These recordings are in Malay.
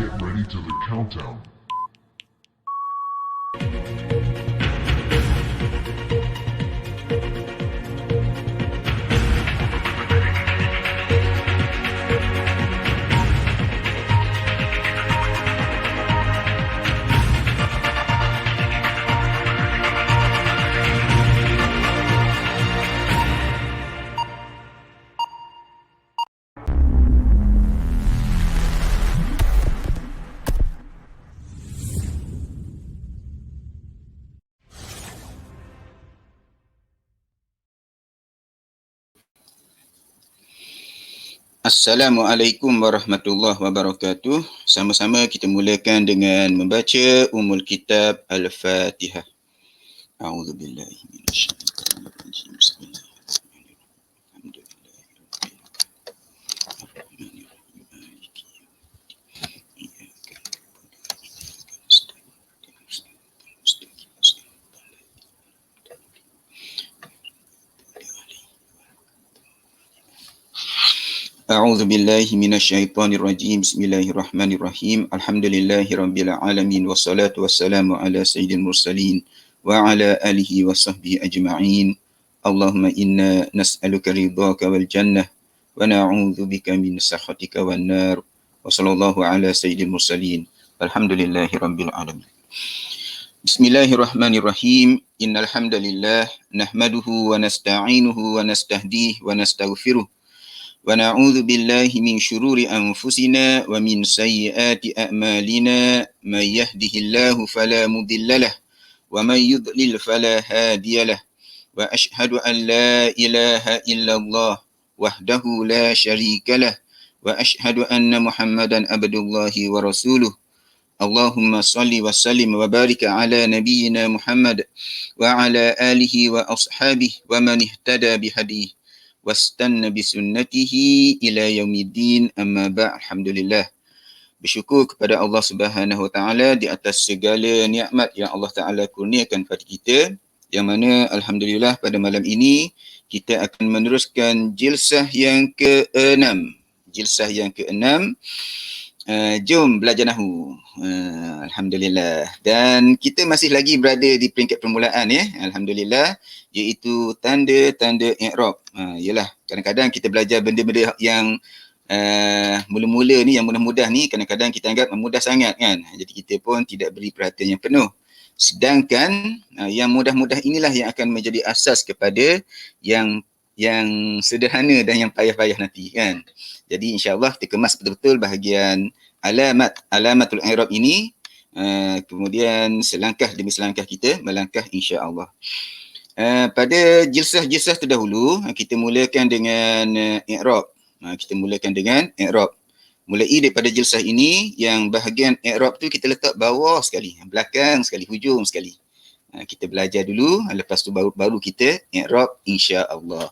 get ready to the countdown. Assalamualaikum warahmatullahi wabarakatuh. Sama-sama kita mulakan dengan membaca Ummul Kitab Al-Fatihah. A'udzubillahi minasyaitonir rajim. Bismillahirrahmanirrahim. A'udzu billahi minasyaitonir rajim. Bismillahirrahmanirrahim. Alhamdulillahirabbil alamin wassalatu wassalamu ala sayyidil mursalin wa ala alihi wa sahbihi ajma'in. Allahumma inna nas'aluka ridhaka wal jannah wa na'udzu bika min sakhatika wan nar. Wa sallallahu ala sayyidil mursalin. Alhamdulillahirabbil alamin. Bismillahirrahmanirrahim. Innal hamdalillah nahmaduhu wa nasta'inuhu wa nastahdihi wa nastaghfiruh. ونعوذ بالله من شرور أنفسنا ومن سيئات أعمالنا من يهده الله فلا مضل له ومن يضلل فلا هادي له وأشهد أن لا إله إلا الله وحده لا شريك له وأشهد أن محمدا عبد الله ورسوله اللهم صل وسلم وبارك على نبينا محمد وعلى آله وأصحابه ومن اهتدى بهديه wastanna bisunnatihi ila yaumiddin, amma ba'. Alhamdulillah, bersyukur kepada Allah Subhanahu Wa Taala di atas segala nikmat yang Allah Taala kurniakan kepada kita, yang mana alhamdulillah pada malam ini kita akan meneruskan jilsah yang ke-6. Jom belajar Nahu. Alhamdulillah. Dan kita masih lagi berada di peringkat permulaan, ya. Alhamdulillah, iaitu tanda-tanda i'rab. Yalah, kadang-kadang kita belajar benda-benda yang mula-mula ni, yang mudah-mudah ni, kadang-kadang kita anggap mudah sangat, kan. Jadi kita pun tidak beri perhatian yang penuh. Sedangkan yang mudah-mudah inilah yang akan menjadi asas kepada yang sederhana dan yang payah-payah nanti, kan. Jadi insya-Allah kita kemas betul-betul bahagian alamatul i'rab ini, kemudian selangkah demi selangkah kita melangkah insya-Allah. Pada jilsah-jilsah terdahulu kita mulakan dengan i'rab. Mulai daripada jilsah ini, yang bahagian i'rab tu kita letak bawah sekali, belakang sekali, hujung sekali. Kita belajar dulu, lepas tu baru kita i'rab insya-Allah.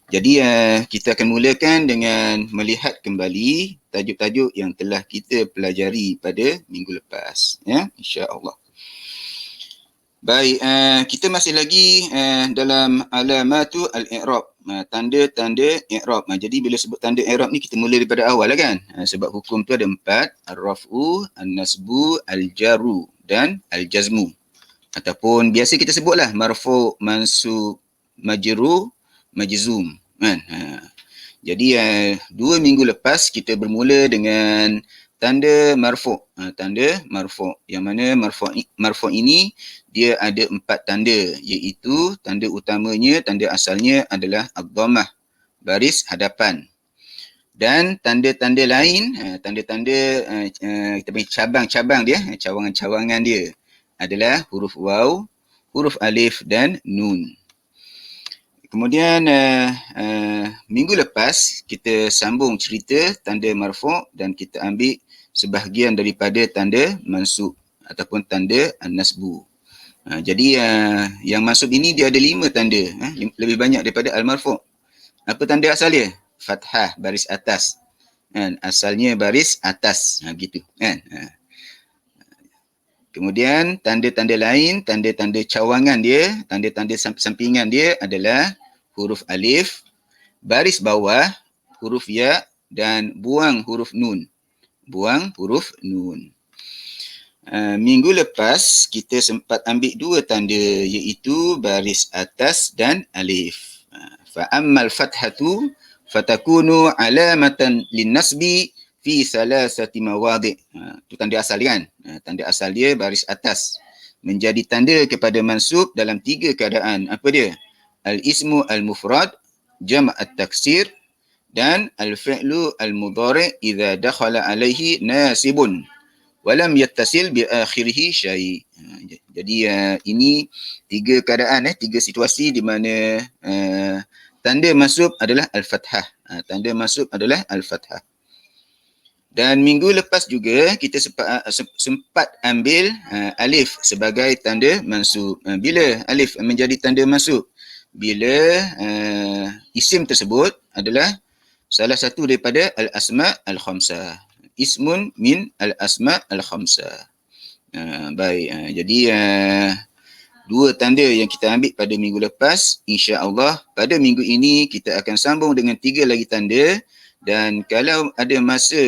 Jadi kita akan mulakan dengan melihat kembali tajuk-tajuk yang telah kita pelajari pada minggu lepas, ya, insya-Allah. Baik, kita masih lagi dalam alamatu al-i'rab, tanda-tanda i'rab. Jadi bila sebut tanda i'rab ni kita mula daripada awal lah, kan. Sebab hukum tu ada 4, ar-raf'u, an-nasbu, al-jarru dan al-jazmu. Ataupun biasa kita sebutlah marfu', mansub, majru', majzum, kan. Jadi 2 minggu lepas kita bermula dengan tanda marfu'. Tanda marfu', yang mana marfu' ini dia ada 4 tanda, iaitu tanda utamanya, tanda asalnya adalah ad-dhammah, baris hadapan. Dan tanda-tanda lain, tanda-tanda kita panggil cabang-cabang dia, cawangan-cawangan dia adalah huruf waw, huruf alif dan nun. Kemudian minggu lepas kita sambung cerita tanda marfu' dan kita ambil sebahagian daripada tanda mansub ataupun tanda an-nasbu. Jadi yang mansub ini dia ada 5 tanda, lebih banyak daripada al-marfu'. Apa tanda asal dia? Fathah, baris atas. Kan? Asalnya baris atas, gitu, kan. Kemudian tanda-tanda lain, tanda-tanda cawangan dia, tanda-tanda sampingan dia adalah huruf alif, baris bawah huruf ya dan buang huruf nun. buang huruf nun. Minggu lepas kita sempat ambil dua tanda iaitu baris atas dan alif. Fa ammal fathatu fatakunu alamatan linnasbi fi salasati mawadi'. Itu tanda asal kan? Tanda asal dia baris atas. Menjadi tanda kepada mansub dalam tiga keadaan. Apa dia? Al-ismu al-mufrad, jam' at-taksir dan al-fi'lu al-mudhari' idza dakhala alaihi nasibun walam yattasil bi akhirih syai'. Jadi ini tiga keadaan, tiga situasi di mana tanda mansub adalah al-fathah. Tanda mansub adalah al-fathah. Dan minggu lepas juga kita sempat ambil alif sebagai tanda mansub. Bila alif menjadi tanda mansub? Bila isim tersebut adalah salah satu daripada al-asma' al-khamsah. Ismun min al-asma' al-khamsah. Baik, jadi dua tanda yang kita ambil pada minggu lepas, insya-Allah pada minggu ini kita akan sambung dengan tiga lagi tanda, dan kalau ada masa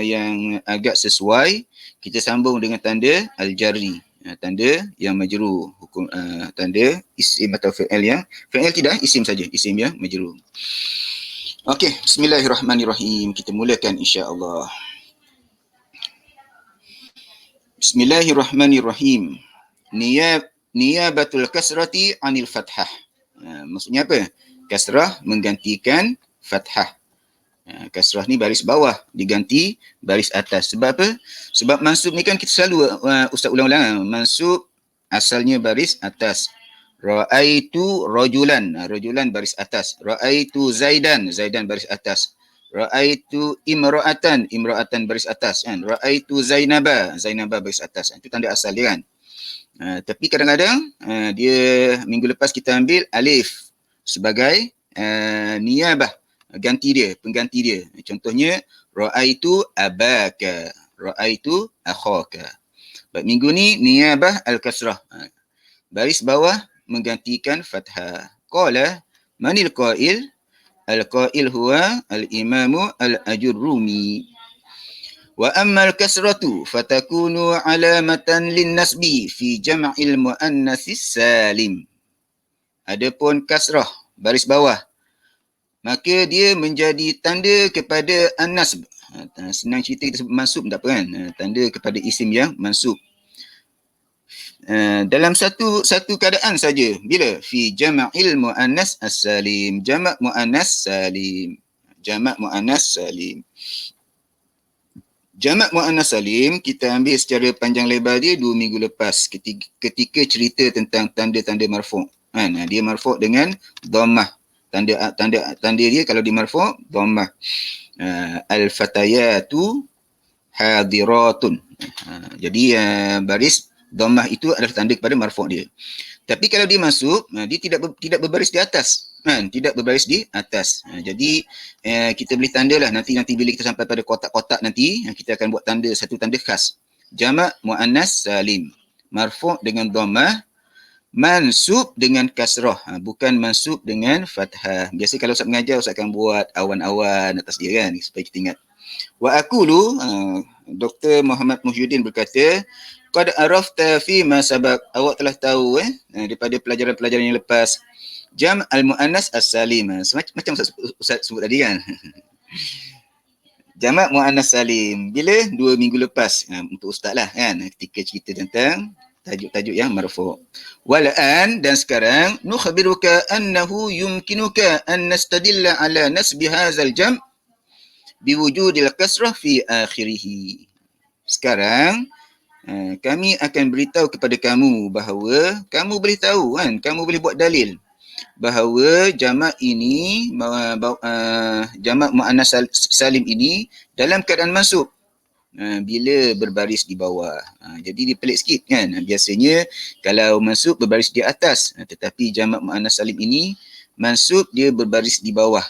yang agak sesuai, kita sambung dengan tanda al-jarri, tanda yang majrur, hukum tanda isim atau fi'il yang fi'il tidak, isim saja, isim yang majrur. Okey, bismillahirrahmanirrahim. Kita mulakan insya-Allah. Bismillahirrahmanirrahim. Niyabatul kasrati anil fathah. Maksudnya apa? Kasrah menggantikan fathah. Kasrah ni baris bawah diganti baris atas. Sebab apa? Sebab mansub ni kan kita selalu ustaz ulang-ulang. Mansub asalnya baris atas. Ra'aitu rajulan. Rajulan baris atas. Ra'aitu zaidan. Zaidan baris atas. Ra'aitu imra'atan, imra'atan baris atas kan. Ra'aitu Zainaba, Zainaba baris atas. Itu tanda asal dia kan. Tapi kadang-kadang dia minggu lepas kita ambil alif sebagai niyabah, ganti dia, pengganti dia. Contohnya ra'aitu abaka, ra'aitu akhaka. Baik, minggu ni niyabah al-kasrah. Baris bawah menggantikan fathah. Qala manil qail? Al-qail huwa al-imamu al-ajurrumi. Wa amma al-kasratu fatakunu alamatan lin-nasbi fi jam'il muannatsis salim. Adapun kasrah baris bawah, maka dia menjadi tanda kepada an-nasb. Senang cerita kita sebut mansub tak apa kan? Tanda kepada isim yang mansub. Dalam satu keadaan saja. Bila? Fi jama'il muannas as-salim. Jama' muannas salim. Jama' muannas salim. Jama' muannas salim kita ambil secara panjang lebar dia 2 minggu lepas ketika cerita tentang tanda-tanda marfu'. Dia marfu' dengan dhammah. Tanda dia kalau di marfu' dhammah. Al-fatayatu hadiratun. Jadi baris dhammah itu adalah tanda kepada marfu' dia. Tapi kalau dia masuk, dia tidak berbaris di atas. Tidak berbaris di atas. Jadi kita boleh tandalah nanti bila kita sampai pada kotak-kotak nanti, kita akan buat satu tanda khas. Jama' muannas salim. Marfu' dengan dhammah, mansub dengan kasrah. Bukan mansub dengan fathah. Biasa kalau Ustaz mengajar, Ustaz akan buat awan-awan atas dia kan, supaya kita ingat. Wa aqulu, Dr. Muhammad Muhyiddin berkata, qad arafta fi ma sabaq, awak telah tahu daripada pelajaran-pelajaran yang lepas, jam' al-muannas as-salim. Macam Ustaz sebut tadi kan. Jama' muannas salim. Bila? 2 minggu lepas. Untuk ustaz lah kan, ketika cerita tentang tajuk-tajuk yang marfu'. Wal'an, dan sekarang, nukhbiruka annahu yumkinuka an nastadilla ala nasbi hadzal jam' biwujudil kasrah fi akhirih. Sekarang kami akan beritahu kepada kamu bahawa kamu boleh tahu kan, kamu boleh buat dalil bahawa jamak ini, jamak muannas salim ini dalam keadaan mansub bila berbaris di bawah. Jadi dia pelik sikit kan. Biasanya kalau mansub berbaris di atas, tetapi jamak muannas salim ini mansub dia berbaris di bawah.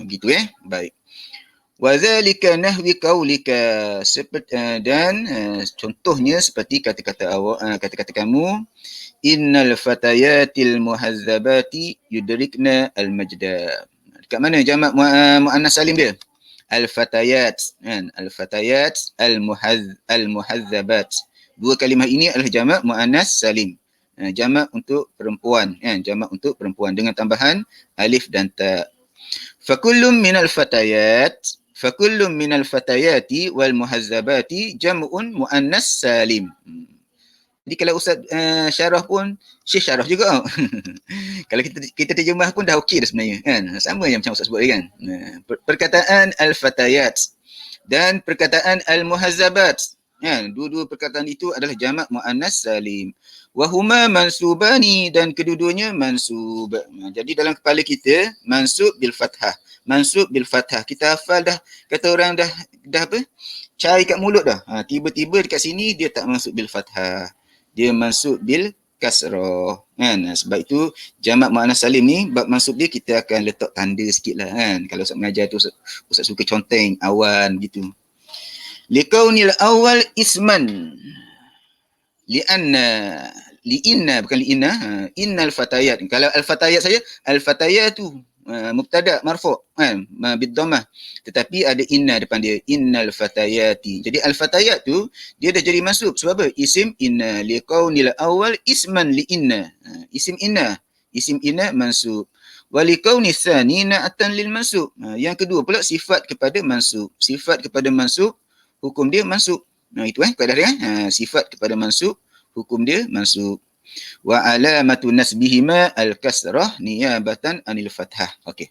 Gitu Baik. Wadzalika nahwi qaulika, dan contohnya seperti kata-kata awak, kata-kata kamu, innal fatayatil muhazzabati yudrikna al-majda. Dekat mana jamak muannas salim dia? Al-fatayat, kan? Al-fatayat, al-muhazzabat. Dua kalimah ini adalah jamak muannas salim. Jamak untuk perempuan, kan? Jamak untuk perempuan dengan tambahan alif dan ta. Fakullum minal fatayat, fakullum minal fatayati wal muhazzabati jam'un muannas salim. Jadi kalau Ustaz syarah pun, Syekh syarah juga. Kalau kita terjemah pun dah okey dah sebenarnya, kan? Sama yang macam Ustaz sebut kan. Perkataan al-fatayat dan perkataan al-muhazzabat. Dua-dua perkataan itu adalah jamak muannas salim. Wa huma mansubani, dan kedua-duanya mansub. Jadi dalam kepala kita mansub bil fathah. Mansub bil fathah. Kita hafal dah, kata orang dah apa? Cari kat mulut dah. Tiba-tiba dekat sini dia tak masuk bil fathah. Dia masuk bil kasrah, kan? Sebab itu jamak muannas salim ni bab mansub dia kita akan letak tanda sikitlah, kan? Kalau Ustaz mengajar tu Ustaz suka conteng awan gitu. Liqaunil awal isman li'inna bukan li'inna, innal fatayat. Kalau al-fatayat saja, al-fatayatu mubtada marfu', kan, bid-dhammah, tetapi ada inna depan dia, innal fatayati. Jadi al-fatayat tu dia dah jadi mansub sebab apa? Isim inna liqaunil awal isman li'inna. Isim inna mansub. Wa liqauni tsani na'atan lil mansub. Yang kedua pula sifat kepada mansub. Sifat kepada mansub hukum dia mansub. Itu kaedah dia, sifat kepada mansub hukum dia mansub. Wa alamatu nasbihima al-kasrah niyabatan anil fathah. Okey.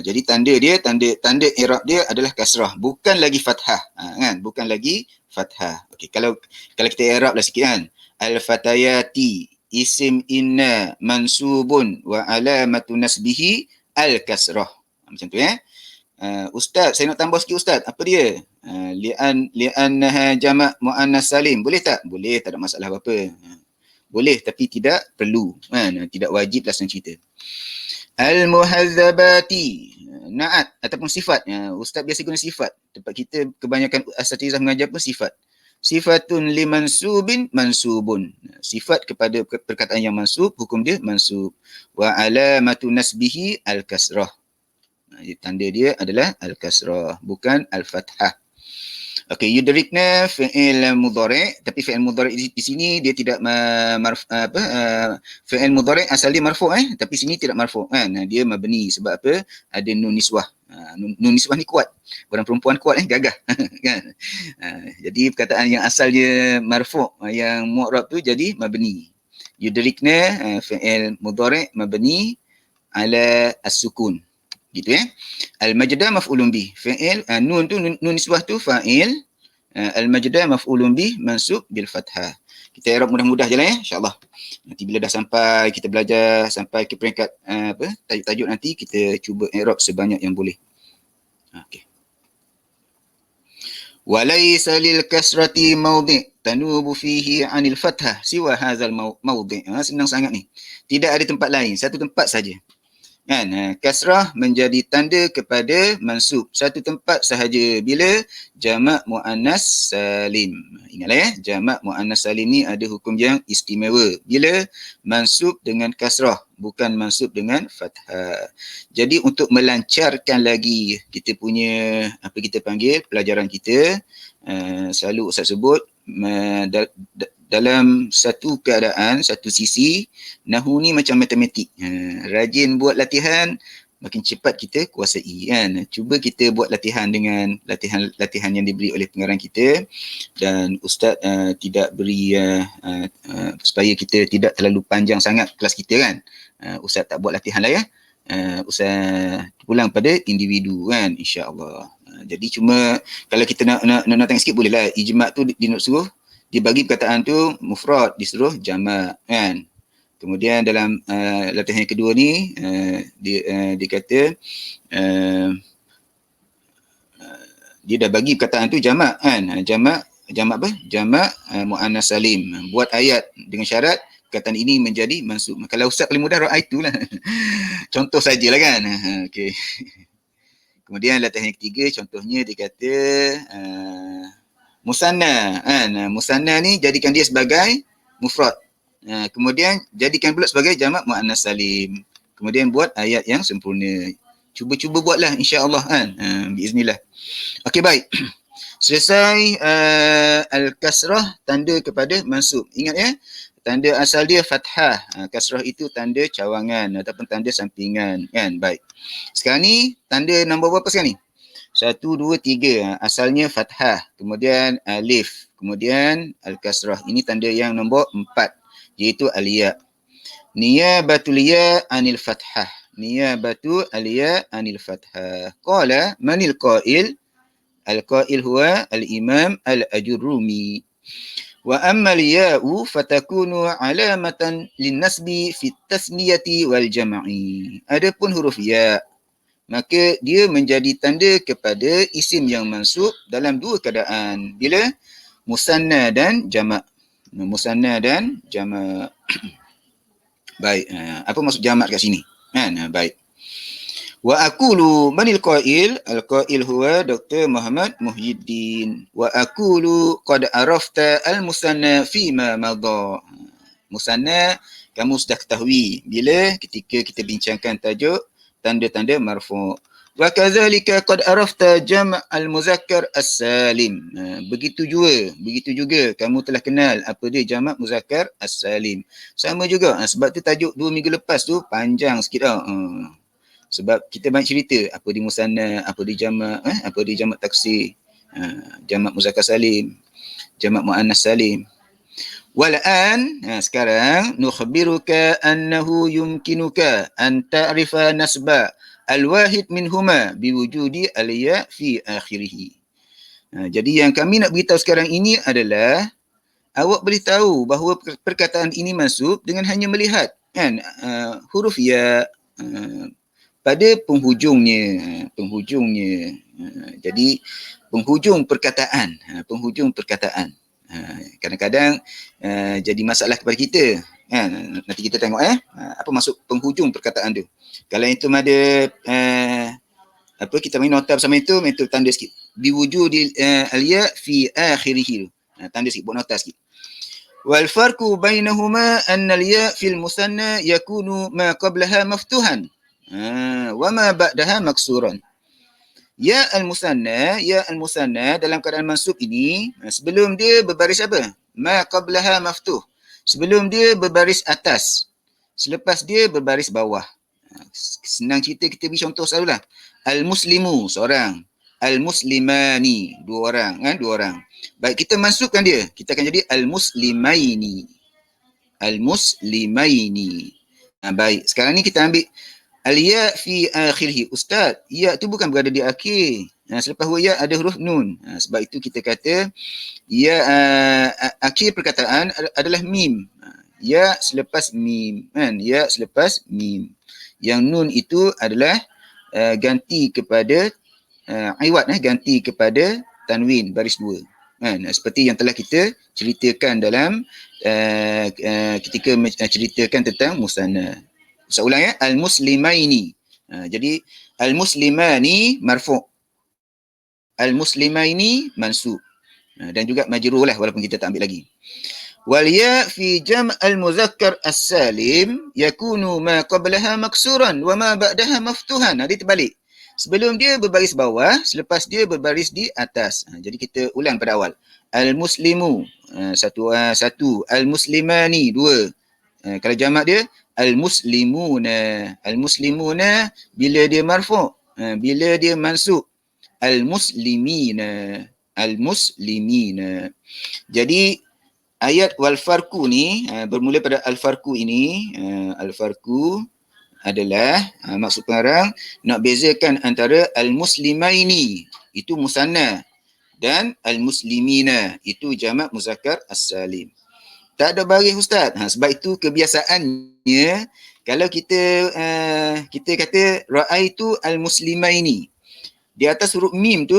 Jadi tanda i'rab dia adalah kasrah, bukan lagi fathah, kan? Bukan lagi fathah. Okey, kalau kita i'rablah sikit, kan. Al-fatayati isim inna mansubun wa alamatu nasbihi al-kasrah. Macam tu, Ustaz, saya nak tambah sikit Ustaz. Apa dia? Li'annaha jamak muannas salim. Boleh tak? Boleh, tak ada masalah apa-apa. Boleh, tapi tidak perlu, kan? Tidak wajib lah senang cerita. Al-muhazzabati, naat ataupun sifat. Ustaz biasa guna sifat. Tempat kita kebanyakan asatizah mengajar pun sifat. Sifatun limansubin mansubun. Sifat kepada perkataan yang mansub, hukum dia mansub. Wa alamatu nasbihi al-kasrah. Tanda dia adalah al-kasrah, bukan al-fathah. Okey, yudrikna fi'il mudhari', tapi fi'il mudhari' di sini dia tidak fi'il mudhari' asal dia marfu', tapi sini tidak marfu', kan? Dia mabni sebab apa? Ada nun niswah. Nun niswah ni kuat. Orang perempuan kuat, gagah. Kan? Jadi perkataan yang asalnya marfu', yang mu'rab tu jadi mabni. Yudrikna fi'il mudhari' mabni ala as-sukun. Gitu, al-majda maf'ulun bih, fi'il, nun tu nun nisbah tu fa'il, al-majda maf'ulun bih mansub bil fathah. Kita i'rab mudah-mudah jelah, insya-Allah. Nanti bila dah sampai kita belajar sampai ke peringkat tajuk-tajuk, nanti kita cuba i'rab sebanyak yang boleh. Okey. Walaysa lil kasrati mawdi' tanubu fihi 'anil fathah siwa hadzal mawdi'. Senang sangat ni. Tidak ada tempat lain, satu tempat saja. Kan? Kasrah menjadi tanda kepada mansub, satu tempat sahaja, bila jamak muannas salim. Ingatlah, jamak muannas salim ni ada hukum yang istimewa bila mansub dengan kasrah, bukan mansub dengan fathah. Jadi untuk melancarkan lagi kita punya apa kita panggil pelajaran kita, selalu Ustaz sebut dalam satu keadaan, satu sisi, Nahu ni macam matematik. Rajin buat latihan, makin cepat kita kuasai, kan? Cuba kita buat latihan dengan latihan yang diberi oleh pengarang kita, dan Ustaz tidak beri supaya kita tidak terlalu panjang sangat kelas kita, kan? Ustaz tak buat latihan lah, Ustaz pulang pada individu, kan? InsyaAllah. Jadi cuma kalau kita nak tengok sikit bolehlah. Ijma' tu suruh dibagi perkataan tu mufrad, disuruh jamak, kan? Kemudian dalam latihan yang kedua ni dia kata dia dah bagi perkataan tu jamak, kan? Jamak apa? Jamak muannas salim. Buat ayat dengan syarat perkataan ini menjadi mansub. Kalau Ustaz paling mudah ra'aitu lah. Contoh sajalah, kan? Okey. Kemudian latihan yang ketiga, contohnya dia kata musanna, kan? Musanna ni jadikan dia sebagai mufrad. Kemudian jadikan pula sebagai jamak muannas salim. Kemudian buat ayat yang sempurna. Cuba-cuba buatlah insya-Allah kan. Biiznillah. Okey, baik. Selesai al-kasrah, tanda kepada mansub. Ingat ya, tanda asal dia fathah. Kasrah itu tanda cawangan ataupun tanda sampingan kan. Baik. Sekarang ni tanda nombor berapa sekarang ni? 1, 2, 3. Asalnya fathah, kemudian alif, kemudian al-kasrah. Ini tanda yang nombor 4, iaitu al-ya. Niyabatul ya anil fathah. Niyabatu al-ya anil fathah. Qala manil qail? Al-qail huwa al-imam al-ajurrumi. Wa amma al-ya'u fatakunu alamatan lin-nasbi fi tasniyati wal jam'i. Adapun huruf ya, maka dia menjadi tanda kepada isim yang mansub dalam dua keadaan. Bila? Musanna dan jamak. Musanna dan jamak. Baik. Apa maksud jamak kat sini? Baik. Wa aqulu manil qail? Al-qail huwa Dr. Muhammad Muhyiddin. Wa aqulu qad arafta al-musanna fima madha. Musanna kamu sudah ketahui bila ketika kita bincangkan tajuk tanda-tanda marfu'. Wa kadzalika qad arafta jam' al-muzakkar as-salim. Begitu juga kamu telah kenal apa dia jamak muzakkar as-salim. Sama juga. Sebab tu tajuk 2 minggu lepas tu panjang sikit tau. Sebab kita banyak cerita apa di musanna, apa di jamak, apa di jamak taksir, jamak muzakkar salim, jamak muannas salim. Wal'an, sekarang nukhbiruka annahu yumkinuka an ta'rifa nasba al-wahid minhuma biwujudi al-ya fi akhirih. Jadi yang kami nak beritahu sekarang ini adalah awak boleh tahu bahawa perkataan ini mansub dengan hanya melihat kan huruf ya pada penghujungnya. Jadi penghujung perkataan. Kadang-kadang jadi masalah kepada kita. Nanti kita tengok apa maksud penghujung perkataan tu. Kalau itu ada kita main nota bersama itu tanda sikit. Biwujudil al-ya fi akhirih. Tanda sikit, buat nota sikit. Wal farqu bainahuma anna al-ya fil musanna yakunu ma qablaha maftuhan. Wa ma ba'daha maksuran. Ya al-musanna dalam keadaan mansub ini sebelum dia berbaris apa? Ma qablaha maftuh. Sebelum dia berbaris atas. Selepas dia berbaris bawah. Senang cerita, kita beri contoh selalulah. Al-muslimu seorang. Al-muslimani dua orang. Baik, kita mansubkan dia. Kita akan jadi al-muslimaini. Baik, sekarang ni kita ambil al-ya fi akhirih. Ustaz, ya tu bukan berada di akhir. Selepas ya ada huruf nun. Sebab itu kita kata ya akhir perkataan adalah mim. Ya selepas mim. Ya selepas mim. Yang nun itu adalah ganti kepada ganti kepada tanwin baris 2. Seperti yang telah kita ceritakan dalam ketika ceritakan tentang musanna. Saya ulang ya, al-muslimaini. Jadi al-muslimani marfu'. Al-muslimaini mansub. Dan juga majrur lah walaupun kita tak ambil lagi. Wal ya fi jam' al-muzakkar as-salim yakunu ma qablaha maksuran wa ma ba'daha maftuhan. Dia terbalik. Sebelum dia berbaris bawah, selepas dia berbaris di atas. Jadi kita ulang pada awal. Al-muslimu satu, al-muslimani 2. Kalau jamak dia al-muslimuna bila dia marfu', bila dia mansub al-muslimina. Jadi ayat wal farqu ni bermula pada al-farqu ini. Al-farqu adalah maksud pengarang nak bezakan antara al-muslimaini itu musanna dan al-muslimina itu jamak muzakkar as-salim. Tak ada baris ustaz. Sebab itu kebiasaannya kalau kita kata ra'aitu al-muslimaini. Di atas huruf mim tu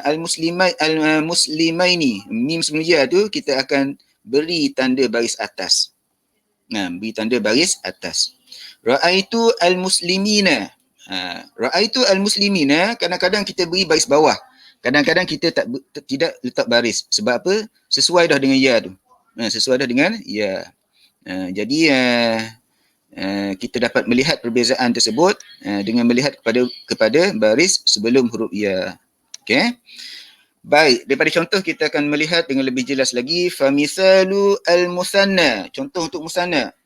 al-muslimaini, mim sebelum dia tu kita akan beri tanda baris atas. Beri tanda baris atas. Ra'aitu al-muslimina. Ra'aitu al-muslimina kadang-kadang kita beri baris bawah. Kadang-kadang kita tidak letak baris. Sebab apa? Sesuai dah dengan ya tu. Sesuai dah dengan ya. Jadi kita dapat melihat perbezaan tersebut dengan melihat kepada baris sebelum huruf ya. Okey. Baik, daripada contoh kita akan melihat dengan lebih jelas lagi. Famisalu al-musanna. Contoh untuk musanna.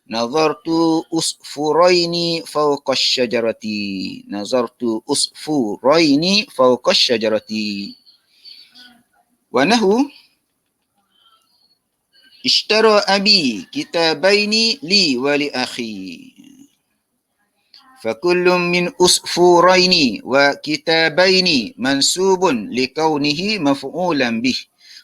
Nazartu usfuraini fawqa syajarati. Nazartu usfuraini fawqa syajarati. Wa nahu ishtara abi kitabaini li wa li akhi. Fakullum min usfuraini wa kitabaini mansubun likaunihi maf'ulan bih.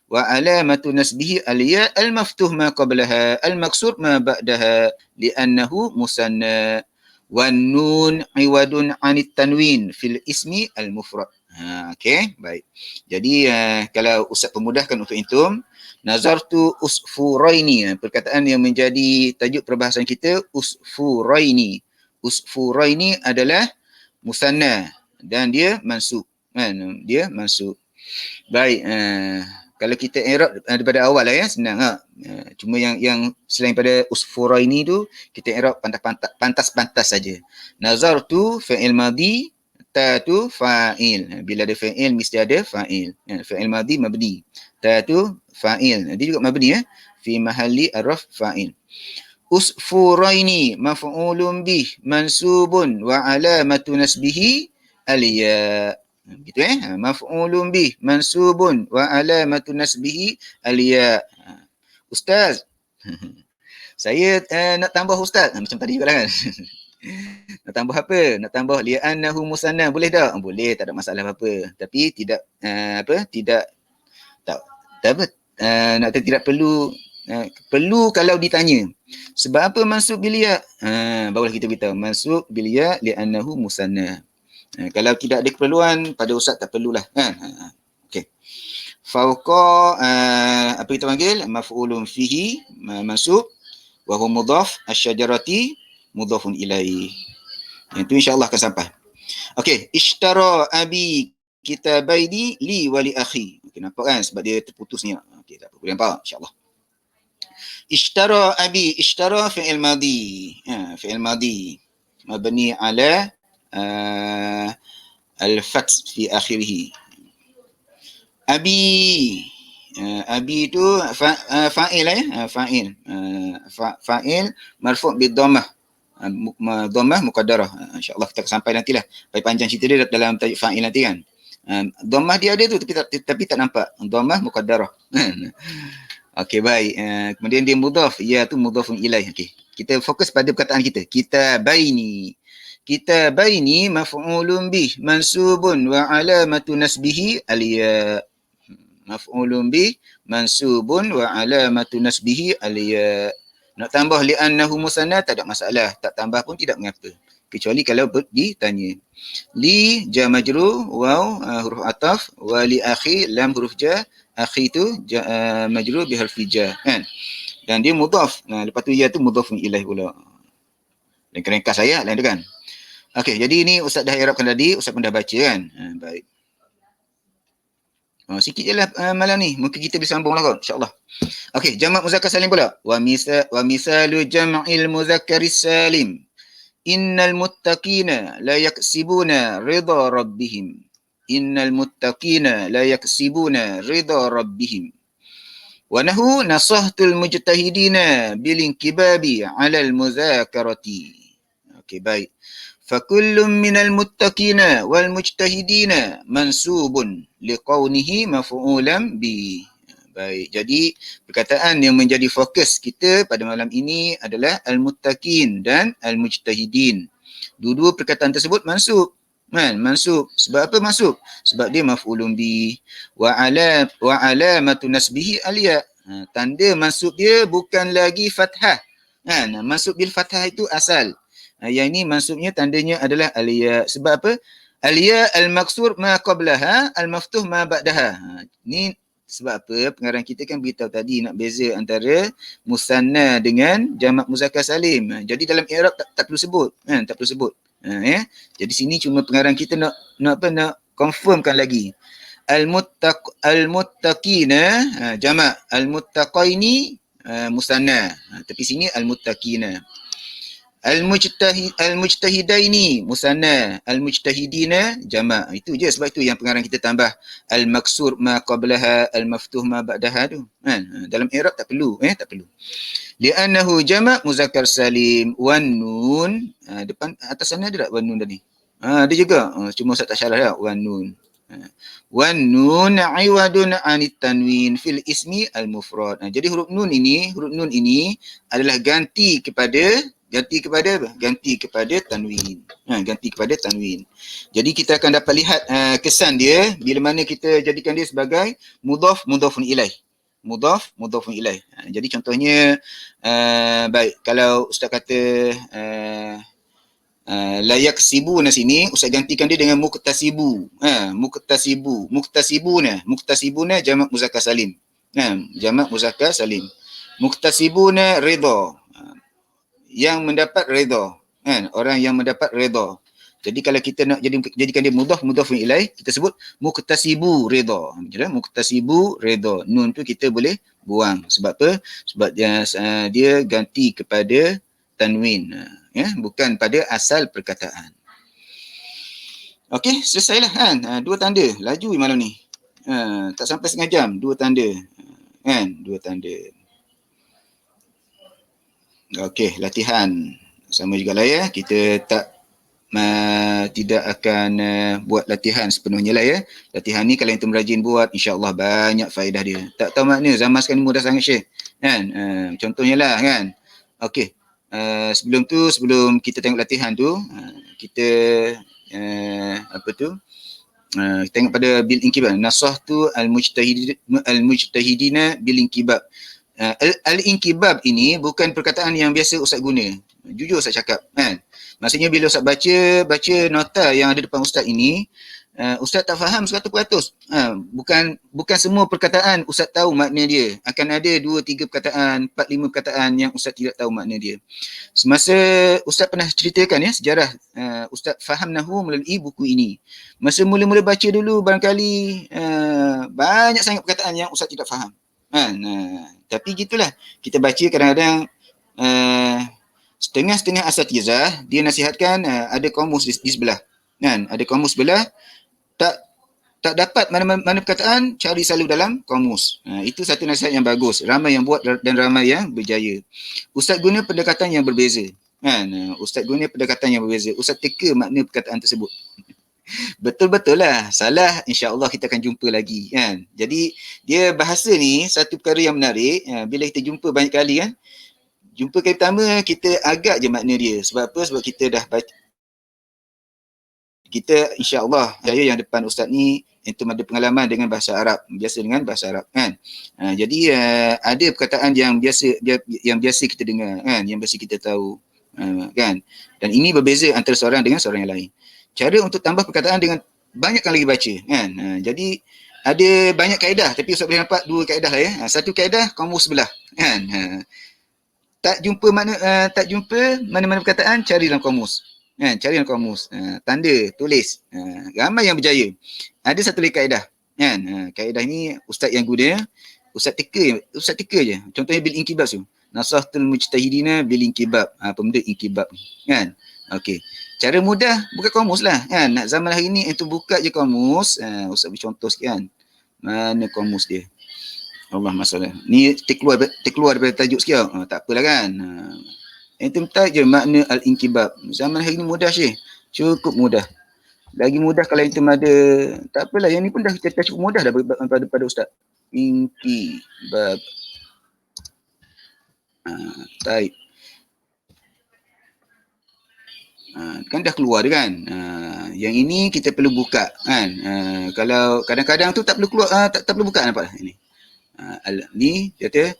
Wa alamatu nasbihi al-ya al-maftuh ma qablaha al-maksur ma ba'daha li'annahu musanna. Wan nun iwadun anit tanwin fil ismi al-mufrad. Okey, baik. Jadi kalau Ustaz pemudahkan untuk antum, nazartu usfuraini, perkataan yang menjadi tajuk perbahasan kita usfuraini. Usfuraini adalah musanna dan dia mansub. Kan? Dia mansub. Baik, kalau kita i'rab daripada awal lah ya, senang ha. Cuma yang selain pada usfuraini tu kita i'rab pantas-pantas saja. Nazartu fi'il madhi, ta tu fa'il. Bila ada fa'il mesti ada fa'il. Fa'il madhi mabni. Ta tu fa'il. Dia juga mabni ya. Fi mahalli araf fa'il. Usfuraini maf'ulun bih mansubun wa alamatu nasbihi al-ya. Gitu maf'ulun bih mansubun wa alamatu nasbihi al-ya. Ustaz, saya nak tambah ustaz. Macam tadi juga kan. Nak tambah apa? Nak tambah li'annahu musanna. Boleh tak? Boleh, tak ada masalah apa-apa. Tapi tidak tidak perlu perlu kalau ditanya. Sebab apa mansub bil ya? Barulah kita beritahu mansub bil ya li'annahu musanna. Kalau tidak ada keperluan pada ustaz tak perlulah kan. Okey. Fauqa apa kita panggil? Maf'ulun fihi mansub wa huwa mudhaf asy-syajarati mudhafun ilaih. Itu insya-Allah akan sampai. Okey, ishtara abi kitabaini li wa li akhi. Okey, nampak kan sebab dia terputusnya. Okey, tak apa. Boleh nampak insya-Allah. Ishtara abi, ishtara fi'il madhi. Fi'il madhi mabni ala al-fath fi akhirih. Abi, abi tu fa'il ya, fa'il. Fa'il marfu' bid-dhammah. Dhammah muqaddarah. Insya-Allah kita sampai nantilah. Pai panjang cerita dia dalam tajuk fa'il nanti kan. Dhammah dia ada tu tapi tak nampak. Dhammah muqaddarah. Okey, baik. Kemudian dia mudhaf, ya tu mudhafun ilaih. Okey. Kita fokus pada perkataan kita. Kitabaini. Kitabaini maf'ulun bih mansubun wa alamatu nasbihi al-ya. Maf'ulun bih mansubun wa alamatu nasbihi al-ya. Nak tambah li'annahu musanna tak ada masalah. Tak tambah pun tidak mengapa. Kecuali kalau ditanya. Li jar majrur waw huruf ataf wa li akhi lam huruf jar. Akhi tu majrur bi harfi jar kan. Dan dia mudhaf. Lepas tu ya tu mudhafun ilaih pula. Dan ringkas ayat lain tu kan. Okey, jadi ini ustaz dah i'rabkan tadi, ustaz pun dah baca kan. Baik. Sikit jelah malam ni. Mungkin kita bisa sambunglah kot insya-Allah. Okey, jamak muzakkar salim pula. Wa misalu jam'il muzakkaris salim. Innal muttaqina la yaksibuna ridha rabbihim. Innal muttaqina la yaksibuna ridha rabbihim. Wa nahu nasahtul mujtahidina bil inkibabi 'ala al muzakarati. Okey, baik. Fakullum minal muttaqina wal mujtahidina mansubun liqaunihi maf'ulan bi. Baik, jadi perkataan yang menjadi fokus kita pada malam ini adalah al-muttaqin dan al-mujtahidin. Dua-dua perkataan tersebut mansub. Kan? Mansub. Sebab apa mansub? Sebab dia maf'ulun bi wa alamatu nasbihi al-ya. Tanda mansub dia bukan lagi fathah. Kan? Mansub bil fathah itu asal. Yang ini maksudnya tandanya adalah al-ya. Sebab apa? Al-ya al-maksur ma qablaha, al-maftuh ma ba'daha. Ini sebab apa? Pengarang kita kan beritahu tadi nak beza antara musanna dengan jamak muzakkar salim. Jadi dalam i'rab tak perlu sebut. Tak perlu sebut. Ya. Jadi sini cuma pengarang kita nak confirmkan lagi. Al-muttaqina jamak, al-muttaqaini musanna. Tapi sini al-muttaqina. Al-mujtahidaini musanna, al-mujtahidina jamak. Itu je, sebab itu yang pengarang kita tambah al-maksur ma qablaha, al-maftuh ma ba'daha tu. Kan? Dalam i'rab tak perlu, tak perlu. Li'annahu jamak muzakkar salim wan nun. Depan atas sana ada tak wan nun tadi? Ada juga. Cuma Ustaz tak syarah dah wan nun. Wan nun iwadun anit tanwin fil ismi al-mufrad. Jadi huruf nun ini adalah ganti kepada tanwin. Ganti kepada tanwin. Jadi kita akan dapat lihat kesan dia bila mana kita jadikan dia sebagai mudhafun ilaih. Mudhafun ilaih. Jadi contohnya baik, kalau Ustaz kata layak sibuna sini, Ustaz gantikan dia dengan muktasibu. Muktasibuna jamak muzakkar salim. Jamak muzakkar salim. Muktasibuna ridha. Yang mendapat redha, kan? Orang yang mendapat redha. Jadi kalau kita nak jadikan dia mudhafun ilaih, kita sebut muktasibu redha. Muktasibu redha. Nun tu kita boleh buang. Sebab apa? Sebab dia ganti kepada tanwin, bukan pada asal perkataan. Okey, selesailah kan? Dua tanda. Laju malam ni. Tak sampai setengah jam, dua tanda. Kan? Dua tanda. Okey, latihan. Sama jugalah ya. Kita tidak akan buat latihan sepenuhnya lah ya. Latihan ni kalau yang merajin buat, insya-Allah banyak faedah dia. Tak tahu makna zaman sekarang ni mudah sangat Syekh. Kan? Contohnya lah kan. Okey. Sebelum kita tengok latihan tu, kita tengok pada bil inkibab. Nasahtu al-mujtahidina bil inkibab. Al-inkibab ini bukan perkataan yang biasa Ustaz guna. Jujur Ustaz cakap, kan? Maksudnya bila Ustaz baca nota yang ada depan Ustaz ini, Ustaz tak faham 100%. Bukan semua perkataan Ustaz tahu makna dia. Akan ada 2-3 perkataan, 4-5 perkataan yang Ustaz tidak tahu makna dia. Semasa Ustaz pernah ceritakan ya sejarah Ustaz faham nahwu melalui buku ini. Masa mula-mula baca dulu barangkali banyak sangat perkataan yang Ustaz tidak faham. Tapi gitulah, kita baca kadang-kadang setengah-setengah asatizah dia nasihatkan ada kamus di sebelah. Kan? Ada kamus sebelah, tak dapat mana perkataan, cari selalu dalam kamus. Itu satu nasihat yang bagus. Ramai yang buat dan ramai yang berjaya. Ustaz guna pendekatan yang berbeza. Kan? Ustaz guna pendekatan yang berbeza. Ustaz teka makna perkataan tersebut. Betul-betul lah. Salah, insya-Allah kita akan jumpa lagi, kan. Jadi dia bahasa ni satu perkara yang menarik. Bila kita jumpa banyak kali kan, jumpa kali pertama kita agak je makna dia. Sebab apa? Sebab kita dah baca. Kita insya-Allah saya yang depan Ustaz ni itu ada pengalaman dengan bahasa Arab, biasa dengan bahasa Arab, kan. Jadi ada perkataan yang biasa kita dengar, kan, yang biasa kita tahu, kan. Dan ini berbeza antara seorang dengan seorang yang lain. Cara untuk tambah perkataan dengan banyakkan lagi baca, kan. Jadi ada banyak kaedah, tapi Ustaz boleh nampak 2 kaedah lah ya. Satu kaedah kamus sebelah, kan. Tak jumpa mana-mana perkataan, cari dalam kamus. Cari dalam kamus. Tanda, tulis. Ramai yang berjaya. Ada satu lagi kaedah, kan. Kaedah ni Ustaz yang guna, Ustaz teka je. Contohnya bil inkibab tu. Nasahtul mujtahidina bil inkibab. Pembeda inkibab ni, kan. Okey. Cara mudah buka kamus lah, kan. Nak zaman hari ni itu buka je kamus. Ustaz beri contoh sikit, kan. Mana kamus dia? Allah masalah. Ni terkeluar daripada tajuk sikit. Tak apalah, kan. Itu minta je makna al-inkibab. Zaman hari ni mudah Syekh. Cukup mudah. Lagi mudah kalau itu ada. Tak apalah, yang ni pun dah cukup mudah dah pada Ustaz. Inkibab. Type. Kan dah keluar dia, kan. Yang ini kita perlu buka, kan. Kalau kadang-kadang tu tak perlu keluar, tak perlu buka, nampak ini. Ni kata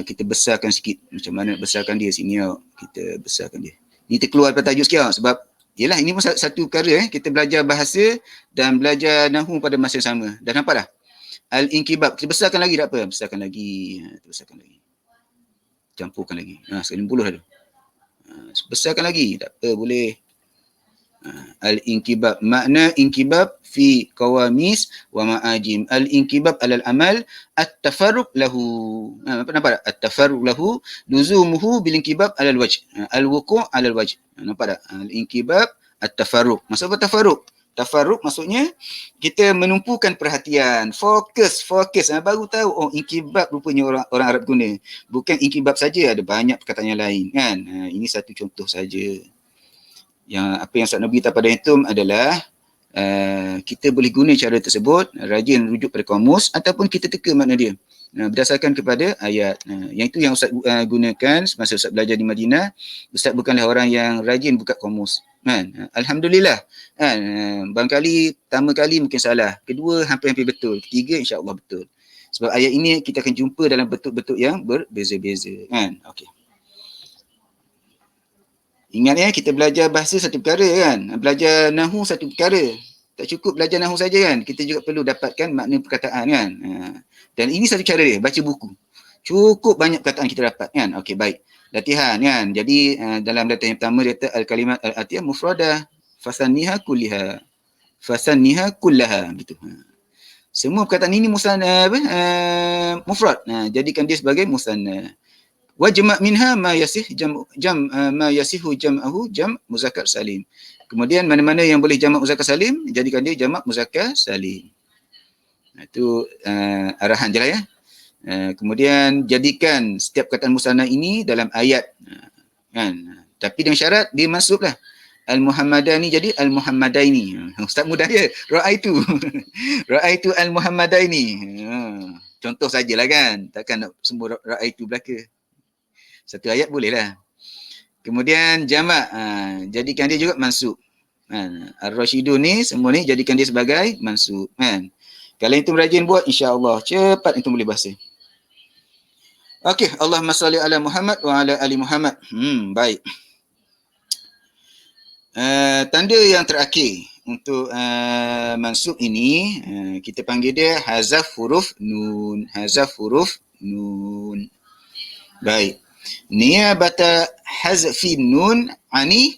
kita besarkan sikit. Macam mana nak besarkan dia sini, kita besarkan dia. Ni terkeluar daripada tajuk sikit, sebab yalah ini pun satu perkara, kita belajar bahasa dan belajar nahwu pada masa yang sama. Dah nampak dah? Al-inkibab, kita besarkan lagi, tak apa? Besarkan lagi. Besarkan lagi. Campurkan lagi. 90 dah tu. Besarkan lagi, tak apa, boleh. Al-inkibab. Makna inkibab fi qawamis wa ma'ajim. Al-inkibab alal amal at-tafarruq lahu. Nampak tak? At-tafarruq lahu luzumuhu bil inkibab alal wajh. Al-wuqu' alal wajh. Nampak tak? Al-inkibab at-tafarruq. Maksud apa tafarruq? Tafarruq maksudnya kita menumpukan perhatian, fokus. Baru tahu inkibab rupanya orang Arab guna. Bukan inkibab saja, ada banyak perkataan yang lain kan. Ini satu contoh saja. Yang apa yang Ustaz Nabi pada itu adalah kita boleh guna cara tersebut, rajin rujuk pada kamus ataupun kita teka makna dia. Berdasarkan kepada ayat. Yang itu yang Ustaz gunakan semasa Ustaz belajar di Madinah. Ustaz bukanlah orang yang rajin buka kamus. Alhamdulillah. Barangkali pertama kali mungkin salah, kedua hampir-hampir betul, ketiga insya-Allah betul. Sebab ayat ini kita akan jumpa dalam bentuk-bentuk yang berbeza-beza kan. Okey. Ingat ya, kita belajar bahasa satu perkara kan, belajar nahu satu perkara. Tak cukup belajar nahu saja kan, kita juga perlu dapatkan makna perkataan kan. Dan ini satu cara dia, baca buku. Cukup banyak perkataan kita dapat kan. Okey, baik. Latihan kan. Jadi dalam latihan yang pertama dia kata al-kalimat al-atiyah mufradah fasanniha kulliha. Fasanniha kullaha gitu. Semua perkataan ini musanna mufrad. Jadikan dia sebagai musanna. Wa jama' minha ma yasih ma yasihu jam'ahu jam' muzakkar salim. Kemudian mana-mana yang boleh jamak muzakkar salim, jadikan dia jamak muzakkar salim. Itu arahan je lah ya. Kemudian jadikan setiap perkataan musanna ini dalam ayat. Kan? Tapi dengan syarat dia masuklah. Al-Muhammadani jadi Al-Muhammadaini. Ustaz mudah ya. Ra'aitu. Ra'aitu Al-Muhammadaini. Contoh sajalah kan. Takkan nak semua ra'aitu belaka. Satu ayat boleh lah. Kemudian jamak, jadikan dia juga mansub. Ar-Rasyidun ni, semua ni jadikan dia sebagai mansub. Kalau itu rajin buat, insya-Allah cepat itu boleh bahasa. Okey, Allahumma salli ala Muhammad wa ala ali Muhammad. Baik. Tanda yang terakhir untuk mansub ini, kita panggil dia hazaf huruf nun. Hazaf huruf nun. Baik. Niyabata hazfi nun ani,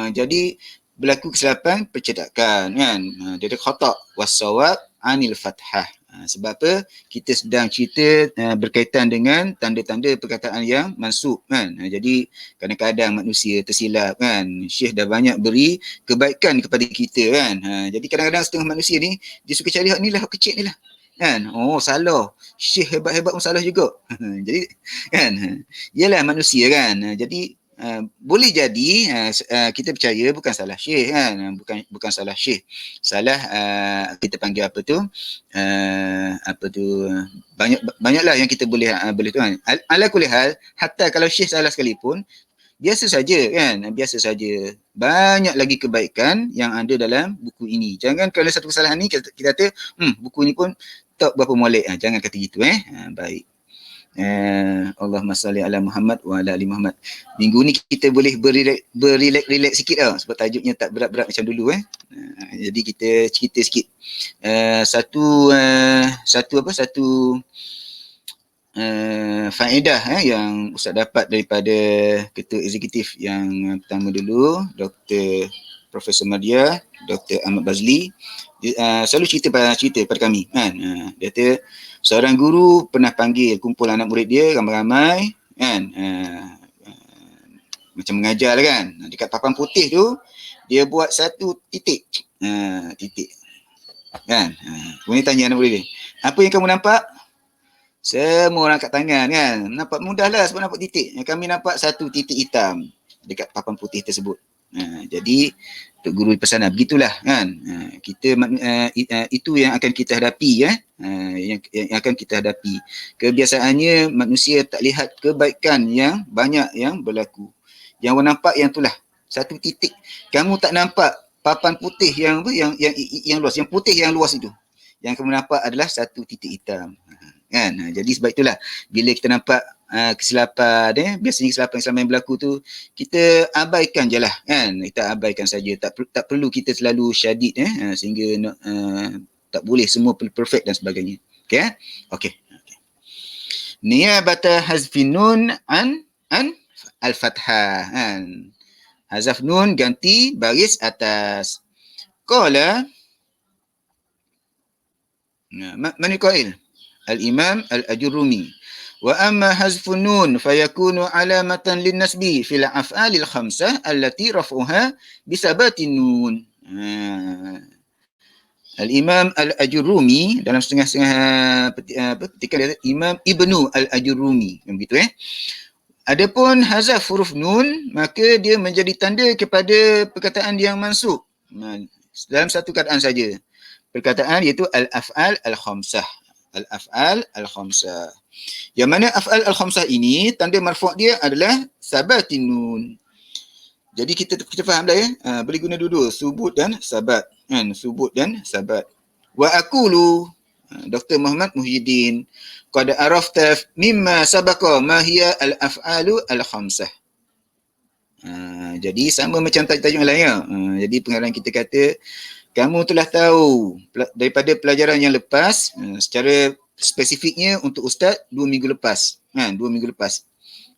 jadi berlaku kesilapan percetakan kan. Dia ada khata' was-shawab anil fathah. Sebab apa? Kita sedang cerita berkaitan dengan tanda-tanda perkataan yang mansub kan. Jadi kadang-kadang manusia tersilap kan. Syekh dah banyak beri kebaikan kepada kita kan. Jadi kadang-kadang setengah manusia ni dia suka cari hak ni lah, hak kecil ni lah. Kan? Oh, salah. Syekh hebat-hebat pun salah juga. Jadi kan, ialah manusia kan. Jadi boleh jadi kita percaya bukan salah syekh kan, bukan salah syekh. Salah kita panggil apa tu? Banyaklah yang kita boleh tu kan. Ala kulli hal, hatta kalau syekh salah sekalipun biasa saja kan, biasa saja. Banyak lagi kebaikan yang ada dalam buku ini. Jangan kalau satu kesalahan ni kita kata buku ni pun tak berapa molek. Jangan kata gitu baik. Allahumma salli ala Muhammad wa ala ali Muhammad. Minggu ni kita boleh berilek sikit sebab tajuknya tak berat-berat macam dulu jadi kita cerita sikit. Satu faedah yang Ustaz dapat daripada ketua eksekutif yang pertama dulu, Dr. Profesor Madia, Dr. Ahmad Bazli. Dia selalu cerita pada kami kan. Dia kata seorang guru pernah panggil kumpul anak murid dia ramai-ramai kan, macam mengajar lah kan. Dekat papan putih tu dia buat satu titik kan. Kemudian tanya anak murid dia, apa yang kamu nampak? Semua orang angkat tangan kan. Nampak mudah lah sebab nampak titik. Kami nampak satu titik hitam dekat papan putih tersebut. Jadi Tok Guru pesan begitulah kan. Kita itu yang akan kita hadapi yang akan kita hadapi. Kebiasaannya manusia tak lihat kebaikan yang banyak yang berlaku. Yang awak nampak yang itulah satu titik. Kamu tak nampak papan putih yang luas, yang putih yang luas itu. Yang kamu nampak adalah satu titik hitam. Kan? Jadi sebab itulah bila kita nampak kesilapan biasanya kesilapan yang berlaku tu kita abaikan je lah kan, kita abaikan saja, tak perlu kita terlalu syadid sehingga tak boleh semua perfect dan sebagainya. Okey. Niyabata hazfin nun an al-fathah kan. Hazaf nun ganti baris atas. Qala, man qail? Al-Imam Al-Ajurrumi. Wa amma hazfun nun fayakunu alamatan linnasbi fil af'alil khamsah allati raf'uha bisabatin nun. Al-Imam Al-Ajurrumi dalam setengah-setengah petikan dia Imam Ibnu Al-Ajurrumi, begitu Adapun hazaf huruf nun maka dia menjadi tanda kepada perkataan yang mansub. Dalam satu keadaan saja. Perkataan iaitu al-af'al al-khamsah. Al-af'al al-khamsah. Yang mana af'al al-khamsah ini tanda marfu' dia adalah sabatin nun. Jadi kita faham dah boleh guna dua-dua, subut dan sabat. Subut dan sabat. Wa aqulu, Dr. Muhammad Muhyiddin, qad arafta mimma sabaqa ma hiya al-af'alu al-khamsah. Jadi sama macam tajuk lain jadi pengarang kita kata kamu telah tahu daripada pelajaran yang lepas secara spesifiknya untuk ustaz 2 minggu lepas. 2 minggu lepas.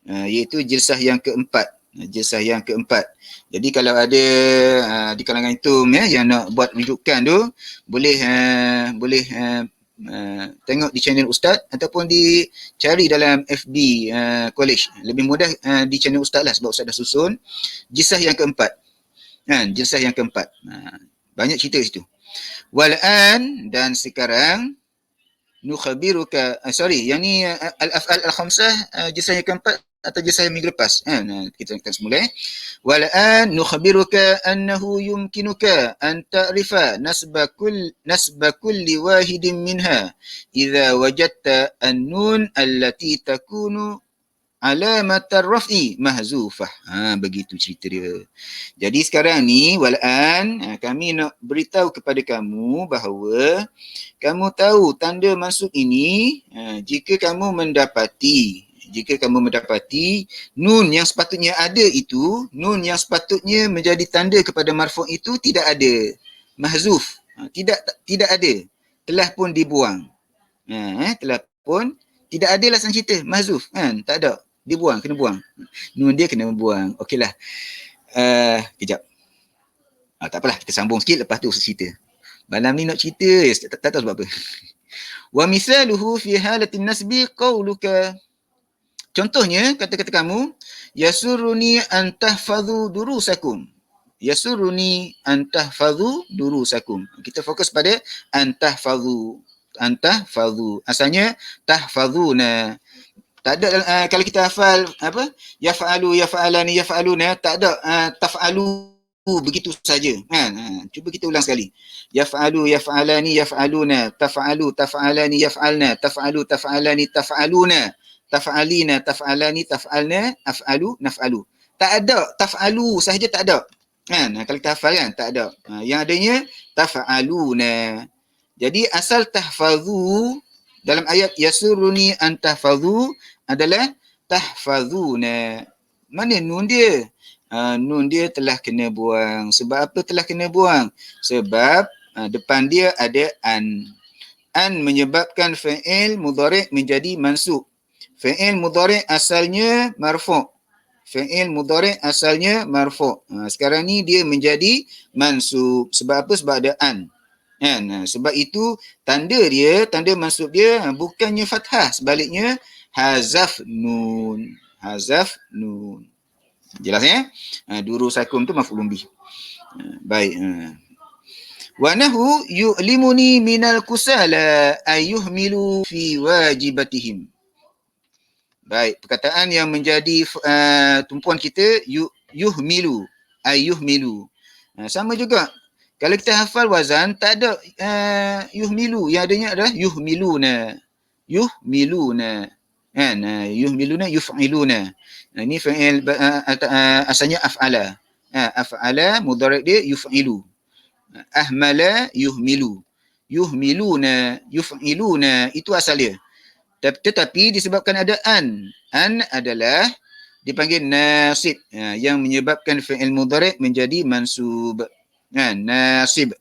Iaitu jilsah yang keempat. Jilsah yang keempat. Jadi kalau ada di kalangan itu yang nak buat rujukan tu boleh tengok di channel ustaz ataupun dicari dalam FB college. Lebih mudah di channel ustaz lah sebab ustaz dah susun jilsah yang keempat. Jilsah yang keempat. Banyak cerita situ. Wal'an, dan sekarang nukhabiruka, yang ni al-af'al al-khamsah jilsah yang keempat atau jilsah yang minggu lepas. Kita semula. Wal'an nukhabiruka annahu yumkinuka an ta'rifa nasba kulli wahidin minha idza wajadta an-nun allati takunu alamatar raf'i mahzufah. Begitu cerita dia. Jadi sekarang ni wal'an kami nak beritahu kepada kamu bahawa kamu tahu tanda mansub ini jika kamu mendapati nun yang sepatutnya ada itu, nun yang sepatutnya menjadi tanda kepada marfu' itu tidak ada. Mahzuf. Tidak ada. Telah pun dibuang. Telah pun tidak ada lah sang cerita. Mahzuf. Tak ada. Dibuang, kena buang. Nun dia kena buang. Okeylah. Kejap. Tak apalah, kita sambung sikit lepas tu cerita. Malam ni nak cerita, tak tahu sebab apa. Wa misaluhu fi halatin nasbi qawluka. Contohnya, kata-kata kamu, yasuruni an tahfadhu durusakum. Yasuruni an tahfadhu durusakum. Kita fokus pada an tahfadhu. An tahfadhu. Asalnya, tahfadhuna. Tak ada kalau kita hafal apa yaf'alu yaf'alani yaf'aluna, tak ada taf'alu begitu saja. Cuba kita ulang sekali. Yaf'alu yaf'alani yaf'aluna, taf'alu taf'alani yaf'alna, taf'alu taf'alani taf'aluna, taf'alina taf'alani taf'alna, af'alu naf'alu. Tak ada taf'alu sahaja, tak ada. Kalau kita hafal kan tak ada. Yang adanya taf'aluna. Jadi asal tahfazu dalam ayat yasuruni an tahfazu adalah tahfazuna. Mana nun dia? Nun dia telah kena buang. Sebab apa telah kena buang? Sebab depan dia ada an. An menyebabkan fi'il mudhari' menjadi mansub. Fi'il mudhari' asalnya marfu'. Fi'il mudhari' asalnya marfu'. Sekarang ni dia menjadi mansub. Sebab apa? Sebab ada an. Sebab itu tanda mansub dia bukannya fathah, sebaliknya hazaf nun. Hazaf nun. Jelas durusakum tu maf'ulun bih. Baik. Wa nahu yu'limuni minal kusala ayyuhmilu fi wajibatihim. Baik, perkataan yang menjadi tumpuan kita yuhmilu, ayyuhmilu. Sama juga. Kalau kita hafal wazan tak ada yuhmilu, yang adanya adalah yuhmiluna. Yuhmiluna. Yuhmiluna yuf'iluna. Ini fi'il asalnya af'ala. Af'ala mudhari' dia yuf'ilu. Ahmala yuhmilu. Yuhmiluna, yuf'iluna, itu asal dia. Tetapi disebabkan ada an adalah dipanggil nasib, yang menyebabkan fi'il mudhari' menjadi mansub. Nasib.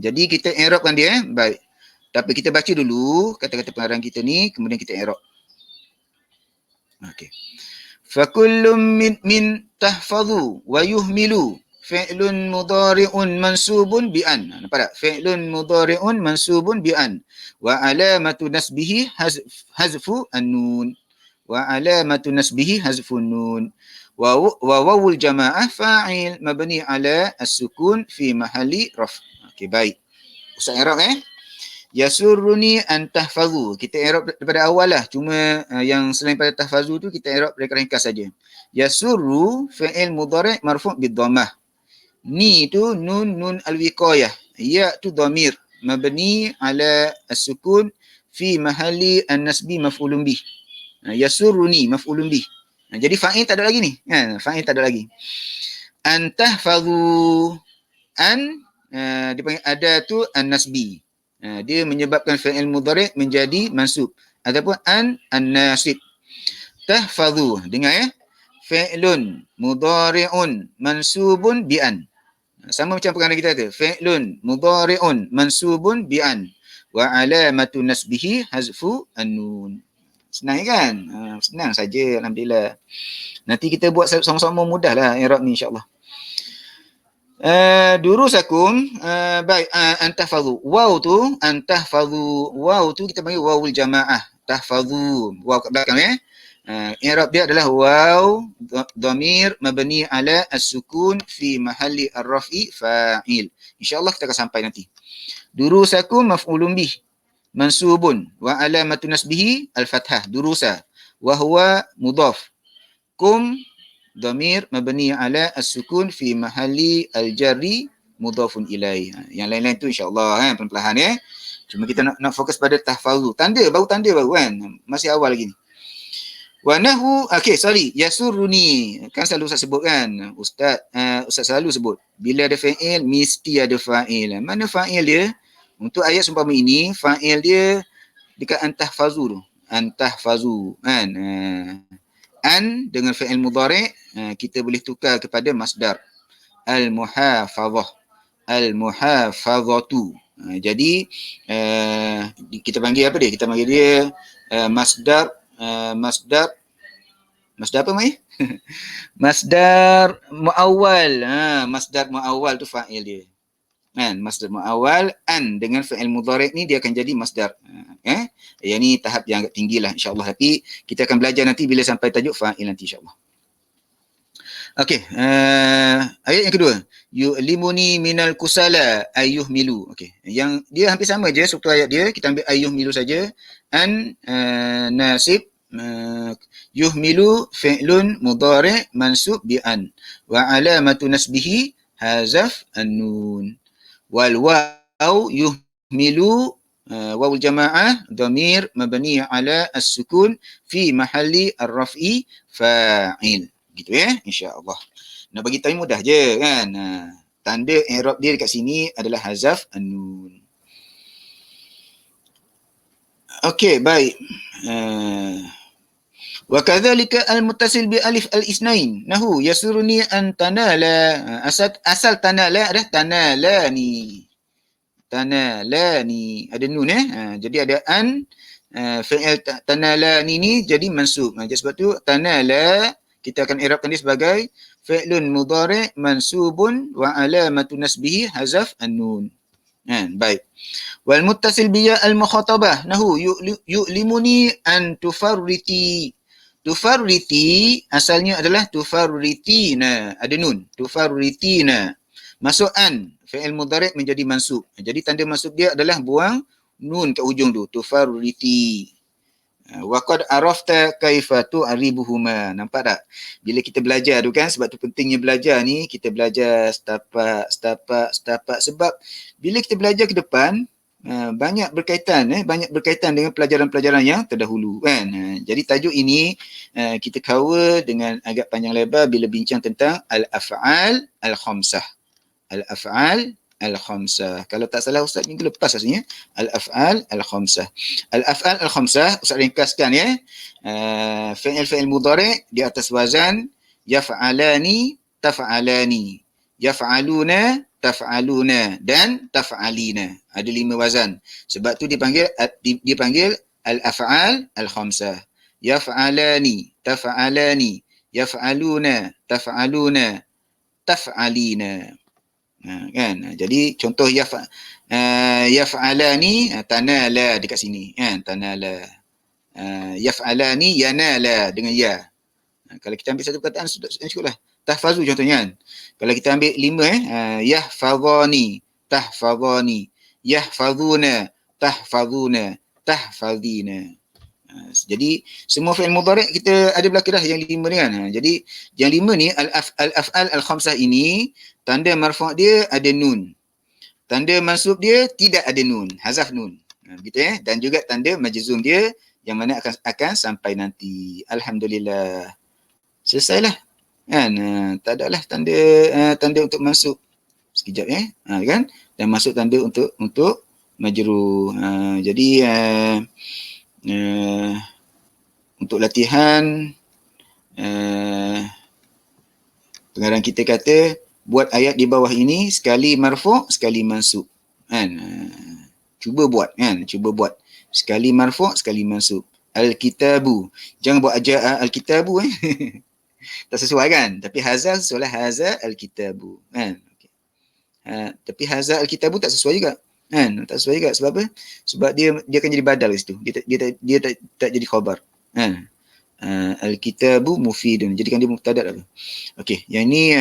Jadi kita i'rabkan dia. Baik. Tapi kita baca dulu kata-kata pengarang kita ni, kemudian kita i'rab. Okey. Fakullum min tahfazu wa yuhmilu fi'lun mudhari'un mansubun bi an. Nampak tak? Fi'lun mudhari'un mansubun bi an. Wa alamatu nasbihi hazfu an-nun. Wa alamatu nasbihi hazfun nun. Wa wawul jama'ah fa'il mabni ala as-sukun fi mahalli raf. Okey, baik. Ustaz Arab Yasurruni an tahfazu. Kita i'rab daripada awal lah. Cuma yang selain pada tahfazu tu kita i'rab ringkas saja. Yasurru fi'il mudhari' marfu' bid-dhammah. Ni tu nun al-wiqayah. Ya tu dhamir mabni ala as-sukun fi mahalli an-nasbi maf'ulun bih. Yasurruni maf'ulun bih. Jadi fa'il tak ada lagi ni. Fa'il tak ada lagi. An tahfazu. An dipanggil ada tu an-nasbi. Dia menyebabkan fi'il mudhari' menjadi mansub ataupun an-nasib. Tahfazu, dengar fi'lun mudhari'un mansubun bi an. Sama macam perkara kita tu. Fi'lun mudhari'un mansubun bi an wa alamatu nasbihi hazfu an-nun. Senang kan? Senang saja, alhamdulillah. Nanti kita buat sama-sama mudahlah i'rab ni insya-Allah. Durusakum baik antahfazu. Waw tu kita panggil wawul jamaah. Tahfazu. Waw kat belakang i'rab dia adalah waw dhamir mabni ala as-sukun fi mahalli ar-raf'i fa'il. Insya-Allah kita akan sampai nanti. Durusakum maf'ulun bih mansubun wa alamatu nasbihi al-fathah. Durusa wa huwa mudhaf. Kum dhamir mabni ala as-sukun fi mahalli al-jarri mudhafun ilaih. Yang lain-lain tu insya-Allah perlahan-lahan Cuma kita nak fokus pada tahfazu. Tanda baru kan. Masih awal lagi ni. Wa nahu yasurruni. Kan selalu Ustaz sebut kan. Ustaz selalu sebut bila ada fa'il mesti ada fa'il. Mana fa'il dia? Untuk ayat seumpama ini fa'il dia dekat antahfazu tu. Antahfazu kan. An dengan fi'il mudhari' kita boleh tukar kepada masdar al-muhafazah, al-muhafazatu. Jadi kita panggil apa dia? Kita panggil dia masdar apa mai? Masdar muawwal. Masdar muawwal tu fa'il dia. Kan, masdar muawwal an dengan fi'il mudhari' ni dia akan jadi masdar. Yang ni tahap yang agak tinggilah insya-Allah, tapi kita akan belajar nanti bila sampai tajuk fa'il nanti insya-Allah. Okey, ayat yang kedua, yu'limuni minal kusala ayyuhmilu. Okey, yang dia hampir sama je struktur ayat dia, kita ambil ayyuhmilu saja. An nasib yuhmilu fi'lun mudhari' mansub bi an wa alamatu nasbihi hazaf an-nun. Wal waw yuhmilu wawul jamaah dhamir mabni ala as-sukun fi mahalli ar-raf'i fa'il. Gitu insya-Allah. Nak bagi tahu mudah je kan. Tanda i'rab dia dekat sini adalah hazaf an-nun. Okey, baik. Wa kadzalika al-muttasil bi alif al-isnain nahu yasuruni an tanala. Asal tanala adalah tanalani. Tanalani ada nun jadi ada an fi'il tanalani ni jadi mansub. Jadi sebab tu tanala kita akan i'rabkan dia sebagai fi'lun mudhari' mansubun wa alamatu nasbihi hazaf an-nun. Baik. Wal muttasil bi al-mukhatabah nahu yu'limuni an tufarriti. Tufarriti asalnya adalah tufarritina, ada nun, tufarritina. Masuk an, fi'il mudhari' menjadi mansub. Jadi tanda mansub dia adalah buang nun kat ujung tu, tufarriti. Wa qad arafta kaifa tu'ribuhuma. Nampak tak? Bila kita belajar tu kan, sebab tu pentingnya belajar ni, kita belajar setapak sebab bila kita belajar ke depan banyak berkaitan dengan pelajaran-pelajaran yang terdahulu kan. Jadi tajuk ini kita cover dengan agak panjang lebar bila bincang tentang al-af'al al-khamsah. Al-af'al al-khamsah. Kalau tak salah Ustaz minggu lepas rasanya al-af'al al-khamsah. Al-af'al al-khamsah Ustaz ringkaskan fi'il mudhari' di atas wazan yaf'alani, taf'alani, yaf'aluna, taf'aluna dan taf'alina. Ada 5 wazan. Sebab tu dipanggil al-af'al al-khamsah. Yaf'alani, taf'alani, yaf'aluna, taf'aluna, taf'alina. Kan? Jadi contoh yaf'alani, tanala dekat sini kan, tanala. Yaf'alani yanala dengan ya. Kalau kita ambil satu perkataan sudah cukup lah. Tahfazu contohnya kan. Kalau kita ambil 5 yahfazani, tahfazani, yahfazuna, tahfazuna, tahfazina. Jadi semua fi'il mudhari' kita ada belaka dah yang 5 ni kan. Jadi yang 5 ni al-af'al al-khamsah ini tanda marfu' dia ada nun. Tanda mansub dia tidak ada nun, hazaf nun. Begitu ya. Dan juga tanda majzum dia yang mana akan sampai nanti. Alhamdulillah. Selesailah. Kan? Tak adalah tanda untuk masuk. Sekejap ya. Kan? Dan masuk tanda untuk majrur. Jadi untuk latihan pengarang kita kata buat ayat di bawah ini sekali marfu' sekali mansub. Kan? Cuba buat kan? Cuba buat. Sekali marfu' sekali mansub. Al-kitabu. Jangan buat aja al-kitabu tak sesuai kan? Tapi haza sesuai lah, haza al-kitabu. Kan? Okay. Tapi haza al-kitabu tak sesuai juga. Kan? Tak sesuai juga. Sebab apa? Sebab dia akan jadi badal di situ. Dia tak jadi khabar. Kan? Al-kitabu mufidun. Jadikan dia mubtada apa? Okey, yang ni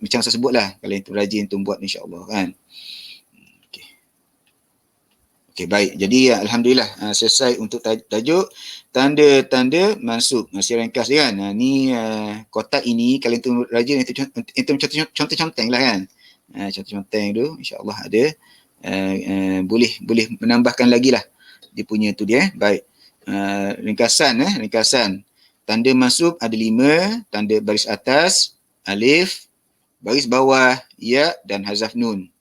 macam saya sebutlah kalau yang rajin tu buat insya-Allah kan. Okey, baik. Jadi alhamdulillah selesai untuk tajuk tanda-tanda mansub. Masih ringkas dia kan. Ni kotak ini kalau itu rajin itu contoh-contoh lah kan. Contoh-contoh tu insya-Allah ada boleh menambahkan lagi lah dia punya tu dia. Baik. Ringkasan. Tanda mansub ada 5, tanda baris atas alif, baris bawah ya dan hazaf nun.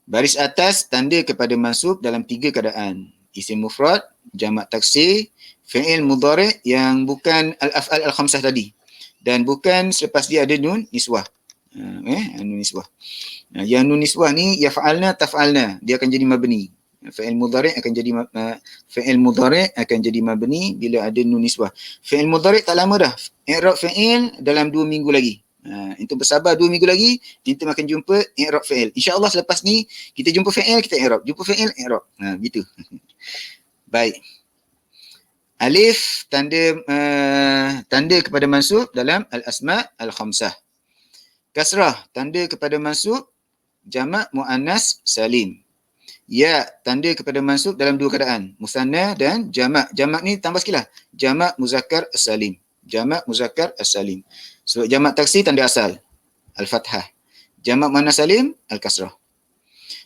Baris atas tanda kepada mansub dalam 3 keadaan. Isim mufrad, jamak taksir, fi'il mudhari' yang bukan al-af'al al-khamsah tadi dan bukan selepas dia ada nun niswah. Nun niswah. Yang nun niswah ni yaf'alna taf'alna, dia akan jadi mabni. Fi'il mudhari' akan jadi mabni bila ada nun niswah. Fi'il mudhari' tak lama dah. I'rab fi'il dalam 2 minggu lagi. Itu bersabar 2 minggu lagi, kita akan jumpa i'rab fi'il. InsyaAllah selepas ni kita jumpa fi'il, kita i'rab. Jumpa fi'il, i'rab. Gitu. Baik. Alif tanda kepada mansub dalam al-asma' al-khamsah. Kasrah tanda kepada mansub jamak muannas salim. Ya tanda kepada mansub dalam 2 keadaan, musanna dan jamak. Jamak ni tambah sikitlah. Jamak muzakkar as-salim. Jamak muzakkar as-salim. Sebab jamak taksir tanda asal al-fathah. Jamak muannas salim al-kasrah.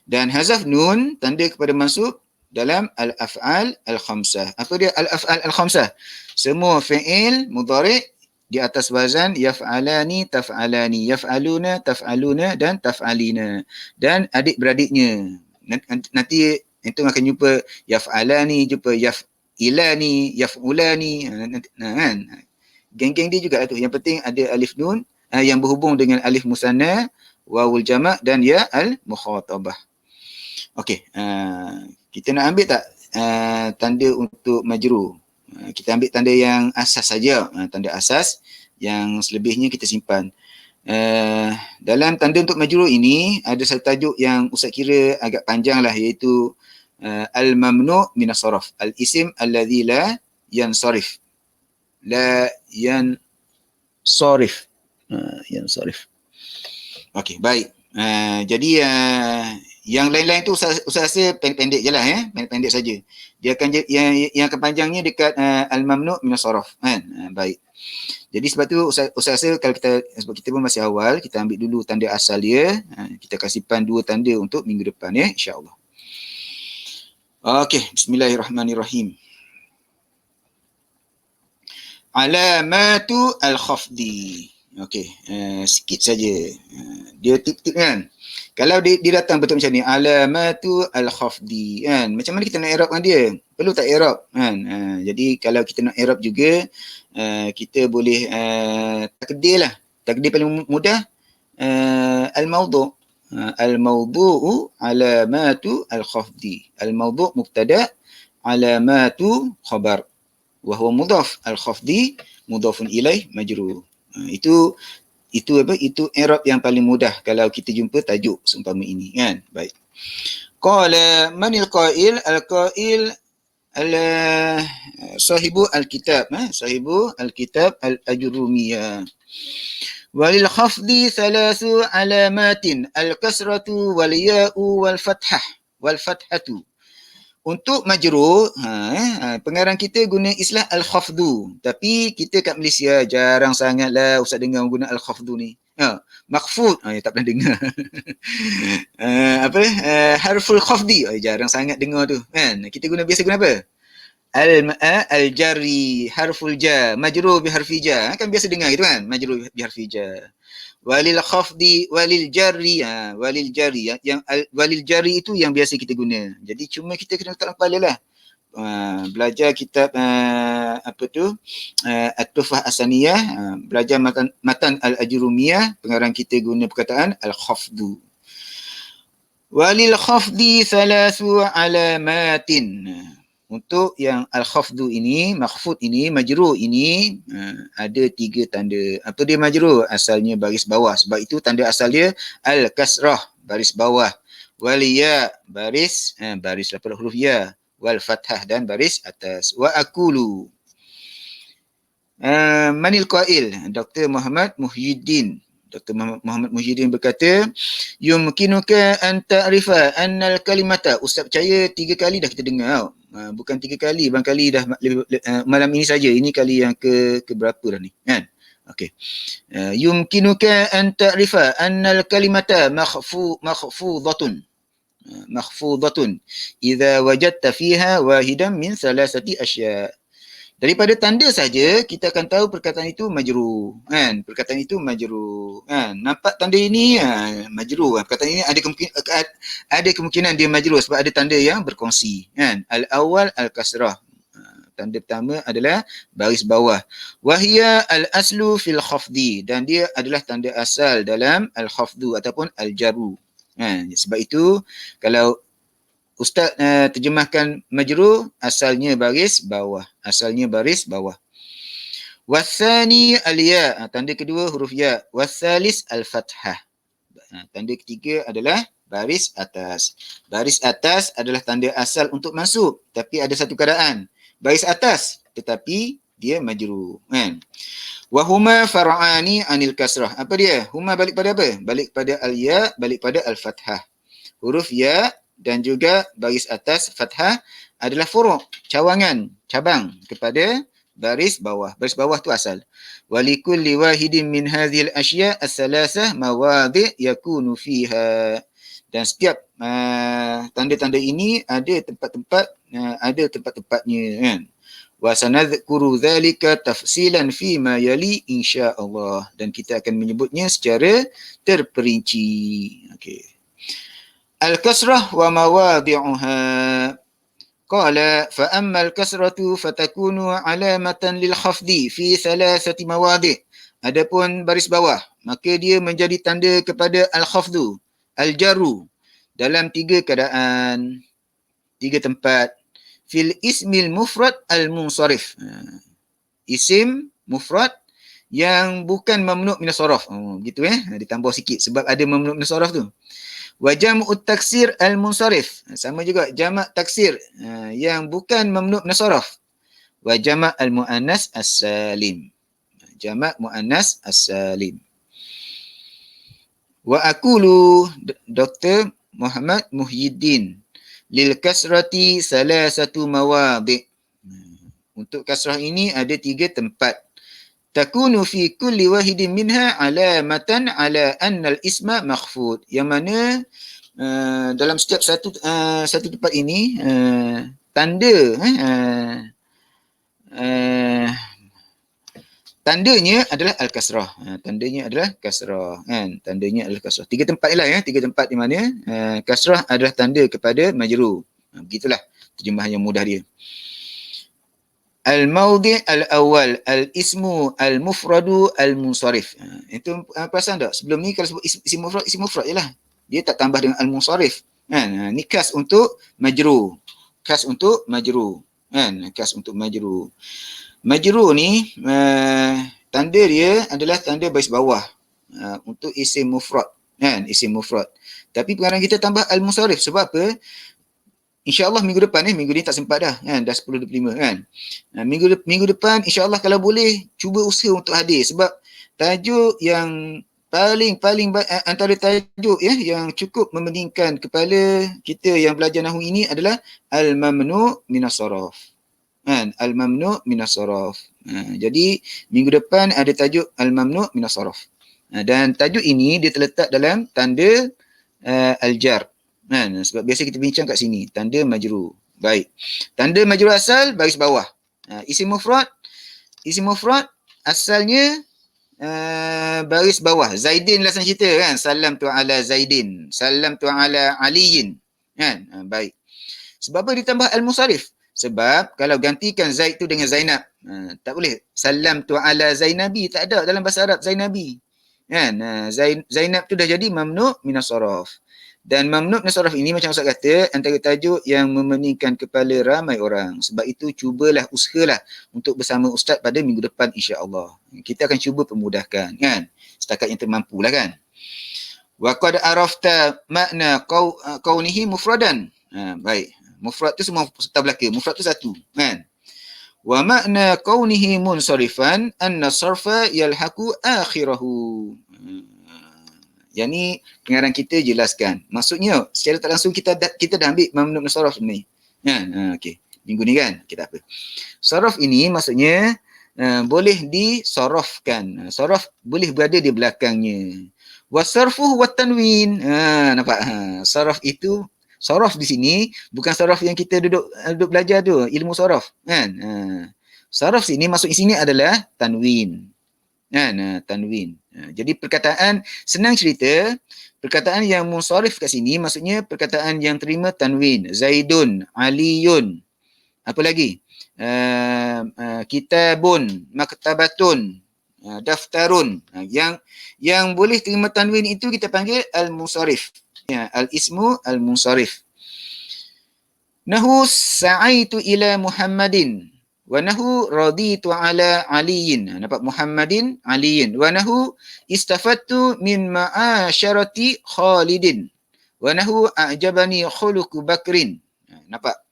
Dan hazaf nun tanda kepada mansub dalam al-af'al al-khamsah. Apa dia al-af'al al-khamsah? Semua fi'il mudhari' di atas wazan yaf'alani, taf'alani, yaf'aluna, taf'aluna dan taf'alina. Dan adik-beradiknya. Nanti itu akan jumpa yaf'alani, jumpa yaf'ilani, yaf'ulani. Kan? Geng-geng dia juga tu. Yang penting ada alif nun yang berhubung dengan alif musanna, wawul jamak dan ya al-mukhatabah. Okey, kita nak ambil tak tanda untuk majrur? Kita ambil tanda yang asas saja, tanda asas, yang selebihnya kita simpan. Dalam tanda untuk majrur ini ada satu tajuk yang Ustaz kira agak panjang lah, iaitu al-mamnu' min as-sarf, al-isim alladhi la yansarif. La yansarif. Yansarif. Okey, baik. Jadi yang lain-lain tu Ustaz rasa pendek-pendek je lah pendek-pendek saja. Dia akan yang akan panjangnya dekat al-mamnu' min as-sarf kan. Baik. Jadi sebab tu Ustaz rasa kalau sebab kita pun masih awal, kita ambil dulu tanda asal dia. Kita akan simpan 2 tanda untuk minggu depan insya-Allah. Okey, bismillahirrahmanirrahim. Alamatu al-khafdi. Okey, sikit saja. Dia tip-tip kan. Kalau dia datang betul macam ni, alamatu al-khafdi kan. Macam mana kita nak i'rabkan dia? Perlu tak i'rab kan? Jadi kalau kita nak i'rab juga, kita boleh takdir lah. Takdir paling mudah al-mawdu'. Al-mawdu'u alamatu al-khafdi. Al-mawdu' mubtada', alamatu khabar. Wa huwa mudhaf, al-khafdi mudhafun ilaih majrur. Itu apa? Itu i'rab yang paling mudah kalau kita jumpa tajuk seumpama ini kan. Baik. Qala manil qail? Al-qail sahibu al-kitab, sahibu al-kitab al-ajrumiyah. Walil khafdi thalathu alamatin al-kasratu wal ya'u wal fathatu. Untuk majrur, pengarang kita guna istilah al-khafdu. Tapi kita kat Malaysia jarang sangatlah ustaz dengar guna al-khafdu ni. Makhfud, tak pernah dengar. Harful khafdi, jarang sangat dengar tu. Kan? Kita biasa guna apa? Al-jari, harful ja, majrur bi harfi ja. Kan biasa dengar gitu kan? Majrur bi harfi ja. Walil khafdi walil jari, walil jari, yang walil jari itu yang biasa kita guna. Jadi cuma kita kena letak kepala lah. Belajar kitab At-Tuhfah As-Saniyah, belajar matan al-ajrumiyah, pengarang kita guna perkataan al-khafdu. Walil khafdi thalathu alamatin. Untuk yang al-khafdu ini, makhfud ini, majrur ini, ada 3 tanda. Apa dia majrur? Asalnya baris bawah. Sebab itu tanda asal dia al-kasrah, baris bawah. Wal ya, baris lepas huruf ya. Wal fathah, dan baris atas. Wa aqulu. Manil qail? Dr. Muhammad Muhyiddin. Dr. Muhammad Muhyiddin berkata, yumkinuka an ta'rifa annal kalimata. Ustaz percaya 3 kali dah kita dengar. Bukan 3 kali, barangkali dah malam ini saja. Ini kali yang ke berapa dah ni, kan? Okey. Yumkinuka an ta'rifa annal kalimata makhfudhatun. Makhfudhatun idza wajadta fiha wahidan min thalathati asya'. Daripada tanda saja kita akan tahu perkataan itu majrur, kan? Perkataan itu majrur, kan? Nampak tanda ini majrur. Perkataan ini ada kemungkinan dia majrur sebab ada tanda yang berkongsi, kan? Al-awwal al-kasrah. Tanda pertama adalah baris bawah. Wahia al-aslu fil khafdi, dan dia adalah tanda asal dalam al-khafdu ataupun al-jarru. Sebab itu kalau Ustaz terjemahkan majrur, asalnya baris bawah. Asalnya baris bawah. Wathani al-ya, tanda kedua huruf ya. Wathalis al-fathah. Tanda ketiga adalah baris atas. Baris atas adalah tanda asal untuk masuk. Tapi ada satu keadaan. Baris atas tetapi dia majrur. Kan? Wahuma far'ani anil kasrah. Apa dia? Huma balik pada apa? Balik pada al-ya, balik pada al-fathah. Huruf ya dan juga baris atas fathah adalah furu', cawangan, cabang kepada baris bawah. Baris bawah tu asal. Walikulli wahidin min hadhil asya' as-salasah mawadhi' yakunu fiha. Dan setiap tanda-tanda ini ada tempat-tempatnya, kan? Wa sanadhkuru dhalika tafsilan fi ma yali insya-Allah, dan kita akan menyebutnya secara terperinci. Okey. Al-kasrah wa mawadhi'uha. Qala fa amma al-kasratu fatakunu alamatan lil khafdi fi thalathati mawadhi'. Adapun baris bawah, maka dia menjadi tanda kepada al-khafdu, al-jarru, dalam 3 keadaan, 3 tempat. Fil ismil mufrad al-munsharif. Isim mufrad yang bukan mamnu' min as-sarf. Gitu ditambah sikit sebab ada mamnu' min as-sarf tu. Wa jam'ut taksir al-munsharif. Sama juga jamak taksir yang bukan mamnu' min as-sarf. Wa jama' al-muannas as-salim. Jamak muannas as-salim. Wa aqulu, Dr. Muhammad Muhyiddin, lil kasrati salasatu mawadhi'. Untuk kasrah ini ada 3 tempat. Takunu fi kulli wahidin minha alamatan ala anna al-isma makhfud. Yang mana dalam setiap satu tempat ini tandanya adalah al-kasrah. Tandanya adalah kasrah, kan? Tandanya adalah kasrah. 3 tempat lah 3 tempat di mana kasrah adalah tanda kepada majrur. Begitulah terjemahan yang mudah dia. Al-mawdi' al-awwal, al-ismu al-mufradu al-munsharif. Itu perasan tak? Sebelum ni kalau sebut isim mufrad jelah. Dia tak tambah dengan al-munsharif. Kan? Ni khas untuk majrur. Khas untuk majrur. Kan? Khas untuk majrur. Majrur ni tanda dia adalah tanda baris bawah untuk isim mufrad, kan, isim mufrad. Tapi pengarang kita tambah al-musarrif sebab apa? InsyaAllah minggu depan minggu ni tak sempat dah, kan, dah 10.25 kan. Minggu depan insyaAllah kalau boleh cuba usaha untuk hadir sebab tajuk yang paling antara tajuk yang cukup memeningkan kepala kita yang belajar nahwu ini adalah al-mamnu' minas saraf. Kan, al-mamnu' minas saraf. Jadi minggu depan ada tajuk al-mamnu' minas saraf. Dan tajuk ini dia terletak dalam tanda al-jar. Kan, sebab biasa kita bincang kat sini, tanda majrur. Baik. Tanda majrur asal baris bawah. Isim mufrad asalnya baris bawah. Zaidin lah senang cerita kan. Salam tu ala Zaidin. Salam tu ala Aliyin. Kan? Baik. Sebab apa ditambah al-musarrif? Sebab kalau gantikan Zaid tu dengan Zainab, tak boleh. Salam tu ala Zainabi, tak ada dalam bahasa Arab Zainabi. Kan? Zainab tu dah jadi mamnu' minas saraf. Dan mamnu' minas saraf ini macam Ustaz kata antara tajuk yang memeningkan kepala ramai orang. Sebab itu cubalah, usahalah untuk bersama Ustaz pada minggu depan insya-Allah. Kita akan cuba permudahkan, kan? Setakat yang termampulah, kan? Wa qad arafta makna kaunihi mufradan. Baik. Mufrad tu semua serta belaka. Mufrad tu satu, kan? Wa makna kaunihi munsarifan anna sarfa yalhaqu akhirahu. Yang ni pengarang kita jelaskan. Maksudnya secara tak langsung kita dah ambil mamnu' min saraf ni. Kan? Okey. Minggu ni kan kita apa? Saraf ini maksudnya boleh disarafkan. Saraf boleh berada di belakangnya. Wasarfuhu wat tanwin. Nampak? Saraf itu, saraf di sini bukan saraf yang kita duduk belajar tu, ilmu saraf, kan? Saraf sini maksud sini adalah tanwin. Kan? Tanwin. Jadi perkataan, senang cerita, perkataan yang munsharif kat sini maksudnya perkataan yang terima tanwin. Zaidun, Aliyun. Apa lagi? Kitabun, maktabatun, daftarun. Yang boleh terima tanwin itu kita panggil al-munsharif. Al-ismu al-munsharif. Nahu sa'aitu ila Muhammadin. Wa nahu raditu ala Aliyin. Nampak? Muhammadin, Aliyin. Wa nahu istafattu min ma'asyarati Khalidin. Wa nahu a'jabani khuluqu Bakrin. Nampak?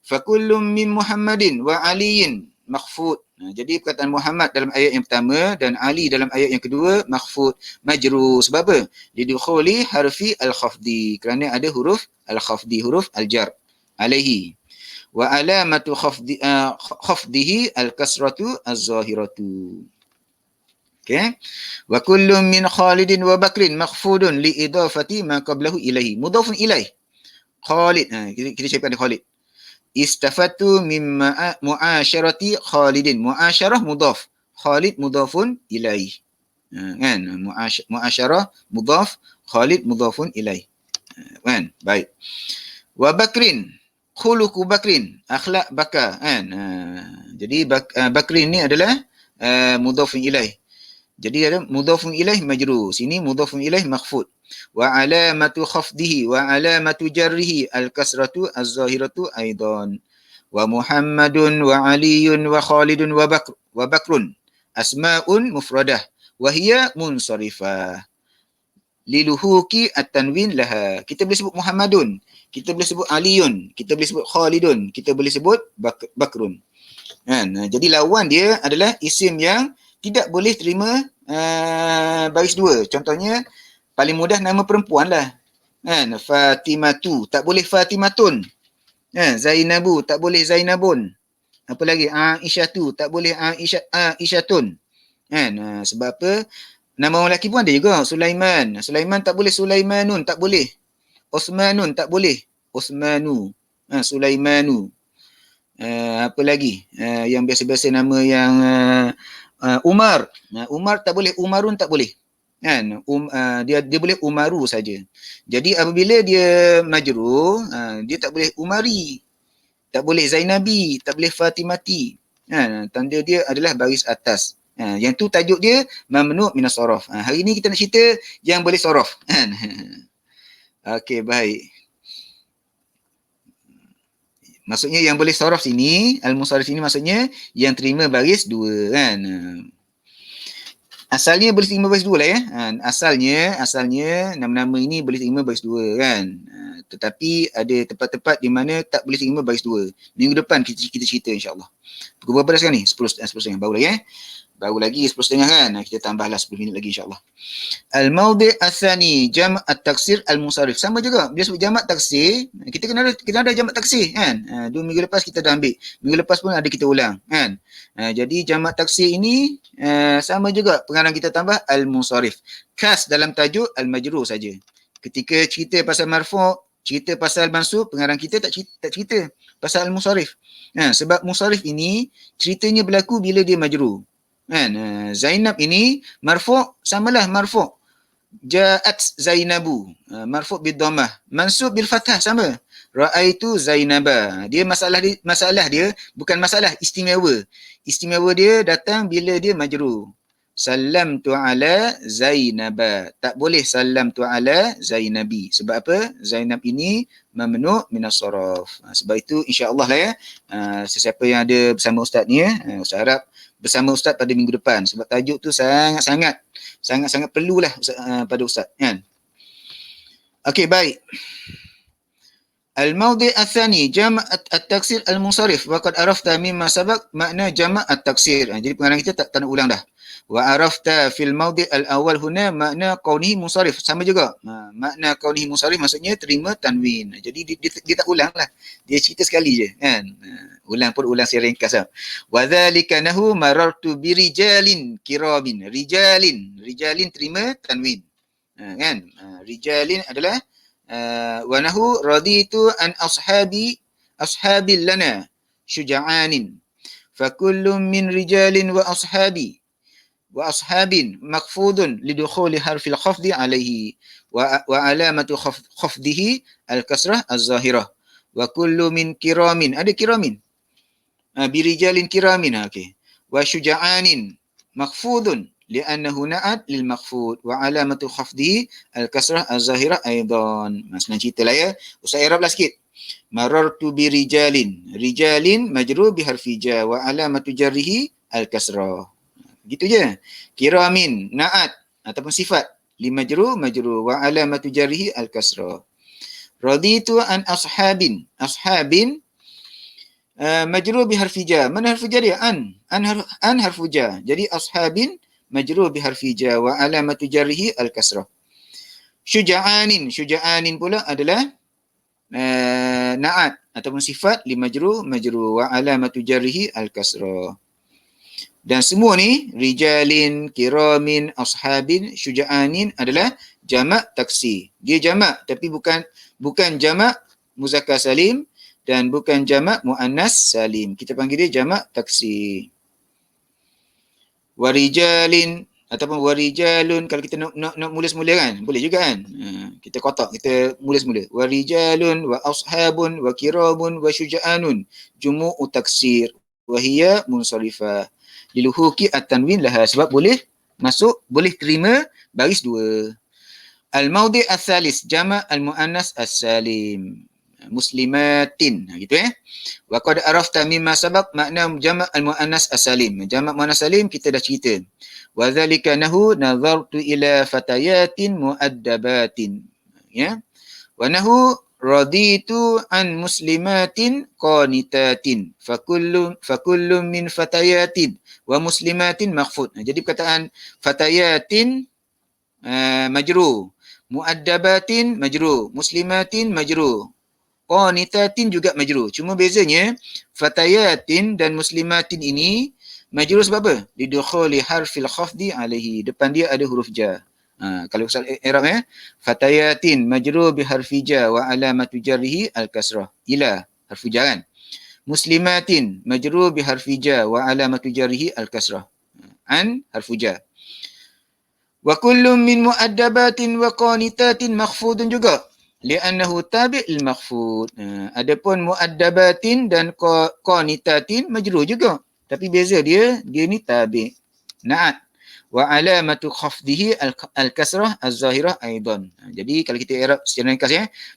Fakullum min Muhammadin wa Aliyin makhfud. Jadi perkataan Muhammad dalam ayat yang pertama dan Ali dalam ayat yang kedua makhfud, majrur. Sebab apa? Lidukhuli harfi al-khafdi. Kerana ada huruf al-khafdi, huruf al-jar. Alaihi. Wa alamatu khafdihi al-kasratu az-zahiratu. Okay. Wa kullum min Khalidin wa Bakrin makhfudun li idafati ma qablahu ilaihi. Mudhafun ilaih. Khalid. Kita cakap Khalid. Istafatu mimma muasyarati Khalidin. Muasyarah mudhaf. Khalid mudhafun ilaih. Kan? Muasyarah mudhaf, Khalid mudhafun ilaih. Kan? Baik. Wa Bakrin. Khuluqu Bakrin, akhlak Bakar, kan? Jadi Bakrin ni adalah mudhafun ilaih. Jadi ada mudhafun ilaih majrur. Sini mudhafun ilaih makhfud. Wa alamatu khafdihi wa alamatu jarrihi al-kasratu az-zahiratu aidan. Wa Muhammadun wa Aliyun wa Khalidun wa Bakrun asma'un mufradah wa hiya munsharifah. Liluhuki at-tanwin laha. Kita boleh sebut Muhammadun, kita boleh sebut Aliyun, kita boleh sebut Khalidun, kita boleh sebut Bakrun. Kan? Jadi lawan dia adalah isim yang tidak boleh terima baris dua. Contohnya paling mudah nama perempuan lah. Kan? Fatimatu, tak boleh Fatimatun. Zainabu, tak boleh Zainabun. Apa lagi? Aisyatu, tak boleh Aisyatun. Kan? Sebab apa? Nama orang lelaki pun ada juga. Sulaiman. Sulaiman tak boleh Sulaimanun, tak boleh. Osmanun tak boleh. Osmanu. Sulaimanu. Apa lagi? Yang biasa-biasa nama yang Umar. Umar tak boleh. Umarun tak boleh. Kan? Dia boleh Umaru saja. Jadi apabila dia majrur, dia tak boleh Umari. Tak boleh Zainabi. Tak boleh Fatimati. Tanda dia adalah baris atas. Yang tu tajuk dia mamnu' minas saraf. Hari ni kita nak cerita yang boleh saraf. Okey, baik. Maksudnya yang boleh saraf sini, al-musarrif sini maksudnya yang terima baris dua, kan. Asalnya boleh terima baris dua lah ya. Asalnya nama-nama ini boleh terima baris dua kan. Tetapi ada tempat-tempat di mana tak boleh terima baris dua. Minggu depan kita cerita insya-Allah. Pukul berapa dah sekarang ni? 10.30 baru lagi Baru lagi 10.30 kan. Kita tambahlah 10 minit lagi insya-Allah. Al-mawdi' athani jam' at-taksir al-musarrif. Sama juga. Bila sebut jamak taksir, kita kena ada jamak taksir kan. 2 minggu lepas kita dah ambil. Minggu lepas pun ada kita ulang kan. Jadi jamak taksir ini sama juga pengarang kita tambah al-musarrif. Khas dalam tajuk al-majrur saja. Ketika cerita pasal marfu', cerita pasal mansub, pengarang kita tak cerita pasal al-musarrif. Sebab musarrif ini ceritanya berlaku bila dia majrur. Kan? Zainab ini marfu' samalah marfu'. Ja'at Zainabu, marfu' bil dhammah, mansub bil fathah sama. Ra'aitu Zainaba. Masalah dia bukan masalah istimewa. Istimewa dia datang bila dia majrur. Salamtu ala Zainaba. Tak boleh salamtu ala Zainabi. Sebab apa? Zainab ini mamnu' minas saraf. Sebab itu insya-Allah lah ya. Sesiapa yang ada bersama ustaz ni Ustaz harap bersama ustaz pada minggu depan sebab tajuk tu sangat-sangat perlulah pada ustaz kan. Okey, baik. Al-mawdi' athani jam' at-taksir al-munsarif wa qad arafta mimma sabaq makna jam' at-taksir. Jadi pengarang kita tak nak ulang dah. Wa arafta fil mawdi' al-awwal huna makna kaunihi munsarif. Sama juga. Makna kaunihi munsarif maksudnya terima tanwin. Jadi dia tak ulang lah. Dia cerita sekali je kan. Ulang secara ringkas lah. Wa dhalika nahu marartu bi rijalin kiramin. Rijalin terima tanwin. Kan? Rijalin adalah wa nahu raditu an ashabil lana syuja'anin. Fa kullu min rijalin wa ashabin maqfudun lidukhuli harfil khafdi alaihi wa alamatu khafdihi al-kasrah az-zahirah. Wa kullu min kiramin. Ada kiramin. Birijalin kiramin. Okey. Wa syuja'anin makhfudun li'annahu na'at lil makhfud wa alamatu khafdihi al-kasrah az-zahirah aidan. Senang ceritalah ya. Ustaz i'rablah sikit. Marartu birijalin. Rijalin majrur bi harfi ja wa alamatu jarrihi al-kasrah. Gitu je. Kiramin na'at ataupun sifat li majrur wa alamatu jarrihi al-kasrah. Raditu an ashabin majrur bi harfi ja. Mana harfu jar dia? An harfu ja. Jadi ashabin majrur bi harfi ja wa alamatu jarrihi al-kasrah. Syuja'anin pula adalah na'at ataupun sifat li majrur wa alamatu jarrihi al-kasrah. Dan semua ni rijalin, kiramin, ashabin, syuja'anin adalah jamak taksir. Dia jamak tapi bukan jamak muzakkar salim dan bukan jamak muannas salim. Kita panggil dia jamak taksir. Warijalin ataupun warijalun, kalau kita nak mula semula kan, boleh juga kan. Kita kotak, kita mula semula. Warijalun wa ashabun wa kiramun wa syuja'anun jumu'u taksir wa hiya munsharifah. Liluhuki at-tanwin laha, sebab boleh masuk, boleh terima baris dua. Al-mawdi' ats-tsalis jama' al-muannas as-salim. Muslimatin. Gitu Wa qad arafta mimma sabaq makna jama' al-muannas as-salim. Jama' muannas salim kita dah cerita. Wa dzalika nahu nazartu ila fatayatin muaddabatin. Ya. Wa nahu raditu an muslimatin qanitatin. Fakullu min fatayatin wa muslimatin makhfud. Jadi perkataan fatayatin majrur, muaddabatin majrur, muslimatin majrur, qanitatin juga majrur. Cuma bezanya fatayatin dan muslimatin ini majrur sebab apa? Lidukhuli harfil khafdi alaihi. Depan dia ada huruf jar. Kalau pasal i'rab fatayatin majrur bi harfi jar wa alamatu jarrihi al-kasrah. Ila harfu jar kan. Muslimatin majrur bi harfi jar wa alamatu jarrihi al-kasrah. An harfu jar. Wa kullu min muaddabatin wa qanitatin makhfudun juga li'annahu tabi' al-makhfud. Adapun muaddabatin dan qanitatin majrur juga. Tapi beza dia ni tabi'. Na'at. Wa alamatu khafdihi al-kasrah az-zahirah aidan. Jadi kalau kita i'rab secara ringkas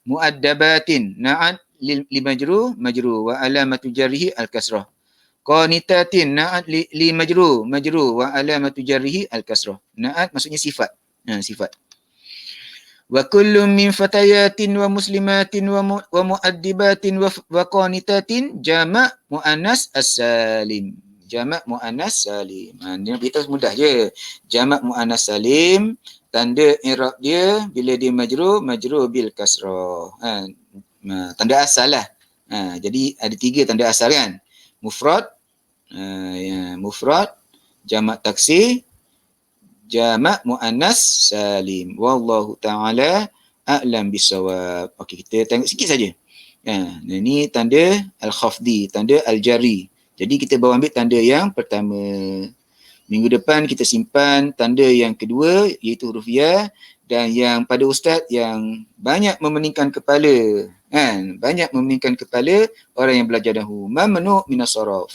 muaddabatin na'at li majrur wa alamatu jarrihi al-kasrah. Qanitatin, na'at li majrur wa alamatu jarrihi al-kasrah. Na'at maksudnya sifat. Sifat. Wa kullum min fatayatin wa muslimatin wa muaddibatin wa qanitatin jama' muannas as-salim. Jama' muannas salim. Dia kita mudah je. Jama' muannas salim, tanda i'rab dia bila dia majrur bil kasrah. Tanda asal lah. Jadi ada 3 tanda asal kan. Mufrad, mufrad, jamak taksir, jamak muannas salim. Wallahu taala a'lam bisawab. Okey, kita tengok sikit saja. Ini tanda al-khafdi, tanda al-jari. Jadi kita bawa ambil tanda yang pertama. Minggu depan kita simpan tanda yang kedua iaitu huruf ya, dan yang pada ustaz yang banyak memeningkan kepala, kan? Banyak memeningkan kepala orang yang belajar nahwu. Mamnu' minas saraf.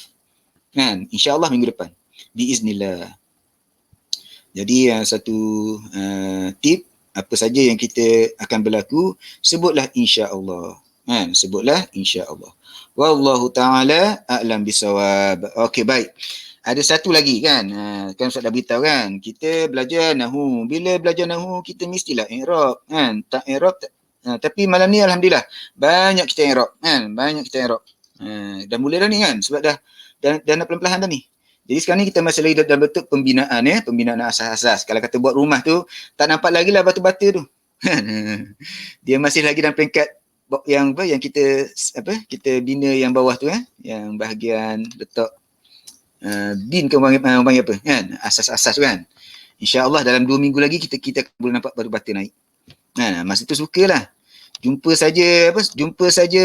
Kan? Insya-Allah minggu depan. Biiznillah. Jadi satu tip, apa saja yang kita akan berlaku, sebutlah insya-Allah. Kan? Sebutlah insya-Allah. Wallahu taala a'lam bisawab. Okey, baik. Ada satu lagi kan. Kan Ustaz dah beritahu kan, kita belajar nahwu. Bila belajar nahwu kita mestilah i'rab kan. Tak i'rab tapi malam ni alhamdulillah banyak kita i'rab kan. Banyak kita i'rab. Dah mula dah ni kan, sebab dah nak pelan-pelan dah ni. Jadi sekarang ni kita masih lagi dalam bentuk pembinaan pembinaan asas-asas. Kalau kata buat rumah tu tak nampak lagi lah batu-bata tu. Dia masih lagi dalam peringkat yang kita bina yang bawah tu yang bahagian letak bin ke orang panggil apa kan, asas-asas tu kan. InsyaAllah dalam 2 minggu lagi kita boleh nampak batu-bata naik. Masa tu sukalah. Jumpa saja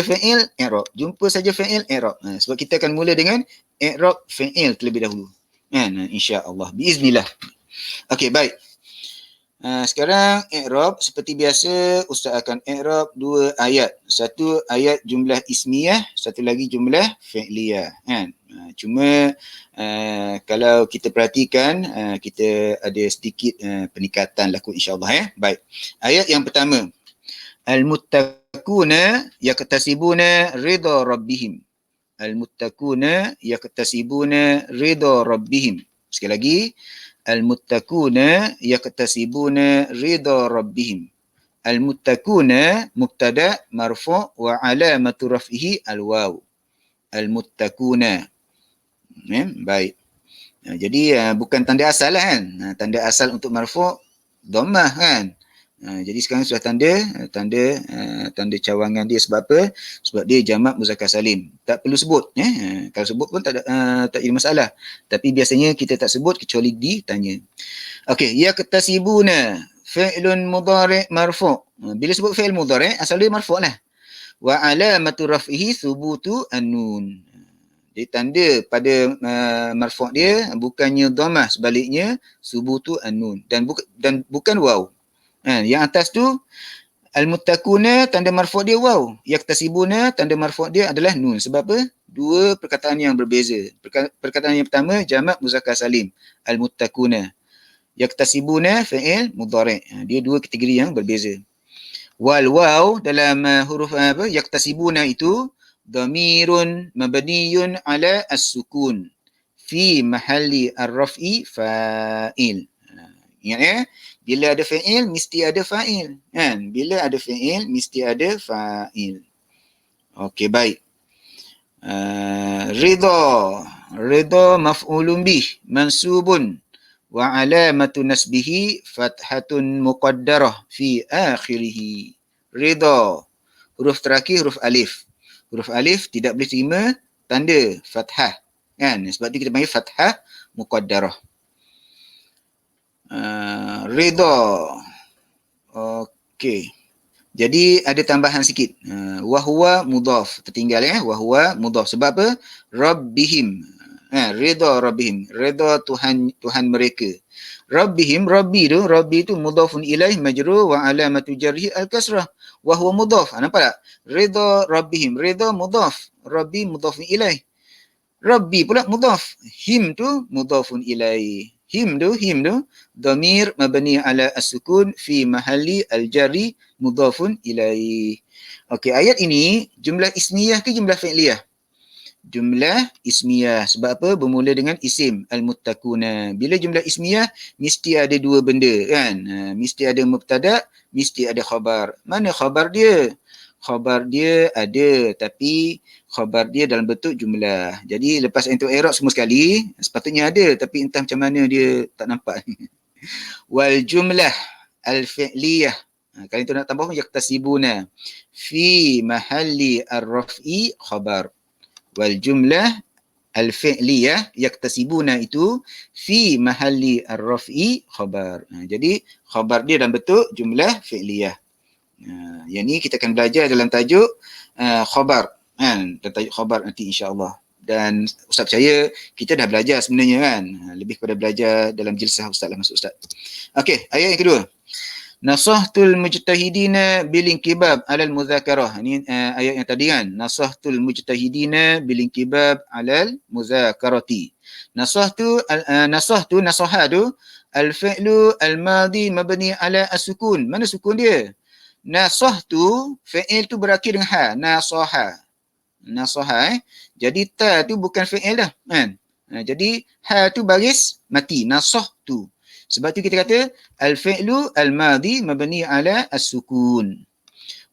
fa'il i'rab. Jumpa saja fa'il i'rab. Sebab kita akan mula dengan i'rab fa'il terlebih dahulu. Kan, insya-Allah biiznillah. Okey, baik. Sekarang i'rab seperti biasa ustaz akan i'rab 2 ayat. Satu ayat jumlah ismiyah, satu lagi jumlah fi'liyah kan. Cuma kalau kita perhatikan kita ada sedikit peningkatan laku insya-Allah Baik. Ayat yang pertama. Al-muttaquna yaktasibuna ridha rabbihim. Al-muttaquna yaktasibuna ridha rabbihim. Sekali lagi. Al-muttaquna yaktasibuna ridha rabbihim. Al-muttaquna mubtada marfu' wa alamatu raf'ihi al-waw. Al-muttaquna. Baik. Jadi bukan tanda asal lah kan. Tanda asal untuk marfu' dhammah kan. Jadi sekarang sudah tanda cawangan dia. Sebab apa? Sebab dia jamak muzakkar salim. Tak perlu sebut. Kalau sebut pun tak jadi masalah. Tapi biasanya kita tak sebut kecuali ditanya. Okey, yaktasibuna fi'lun mudhari' marfu'. Bila sebut fi'il mudhari' asal dia marfu' lah. Wa alamatu raf'ihi thubutu an-nun. Jadi tanda pada marfu' dia bukannya dhammah, sebaliknya thubutu an-nun dan bukan waw. Yang atas tu al-muttaquna tanda marfu' dia waw, yaktasibuna tanda marfu' dia adalah nun. Sebab apa? 2 perkataan yang berbeza. Perkataan yang pertama jamak muzakkar salim, al-muttaquna. Yaktasibuna fi'il mudhari'. Dia 2 kategori yang berbeza. Wal waw dalam huruf yaktasibuna itu dhamirun mabniyun ala as-sukun fi mahalli ar-raf'i fa'il. Ingat bila ada fi'il mesti ada fa'il kan. Bila ada fi'il mesti ada fa'il. Okey, baik. Ridha maf'ulun bih mansubun wa alamatu nasbihi fathatun muqaddarah fi akhirih. Ridha huruf terakhir huruf alif. Huruf alif tidak boleh terima tanda fathah kan. Sebab itu kita panggil fathah muqaddarah. Ridha. Okey. Jadi ada tambahan sikit. Wa huwa mudhaf. Tertinggal wa huwa mudhaf. Sebab apa? Rabbihim. Ridha rabbihim. Ridha Tuhan mereka. Rabbihim, Rabbi tu mudhafun ilaih majrur wa alamatu jarhi al-kasrah. Wa huwa mudhaf. Nampak tak? Ridha rabbihim. Ridha mudhaf. Rabbi mudhafun ilaih. Rabbi pula mudhaf. Him tu mudhafun ilaih. Him tu dhamir mabni ala as-sukun fi mahalli al-jarri mudhafun ilaih. Okey, ayat ini jumlah ismiyah ke jumlah fi'liyah? jumlah ismiyah. Sebab apa? Bermula dengan isim al-muttaquna. Bila jumlah ismiyah mesti ada dua benda kan. Mesti ada mubtada, mesti ada khabar. Mana khabar dia? Khabar dia ada, tapi khabar dia dalam bentuk jumlah. Jadi lepas untuk i'rab semua sekali, sepatutnya ada, tapi entah macam mana dia tak nampak. Wal jumlah al-fi'liyah. Kali itu nak tambah yaktasibuna fi mahalli ar-raf'i khabar. Wal jumlah al-fi'liyah yaktasibuna itu fi mahalli ar-raf'i khabar. Jadi khabar dia dalam bentuk jumlah fi'liyah. Yang ni kita akan belajar dalam tajuk khabar kan, tajuk khabar nanti insya-Allah. Dan Ustaz percaya kita dah belajar sebenarnya kan, lebih kepada belajar dalam jilsah Ustaz lah masuk Ustaz. Okey, ayat yang kedua. Nasahtul mujtahidina bil inkibab alal muzakarah. Ini ayat yang tadi kan. Nasahtul mujtahidina bil inkibab alal muzakarati. Nasahtu nasahatu al-fi'lu al-madi mabni ala as-sukun. Mana sukun dia? Nasahtu, fi'il tu berakhir dengan ha, nasaha. Nasaha Jadi ta tu bukan fi'il dah kan. Jadi ha tu baris mati, nasahtu. Sebab tu kita kata al-fi'lu al-madi mabni ala as-sukun.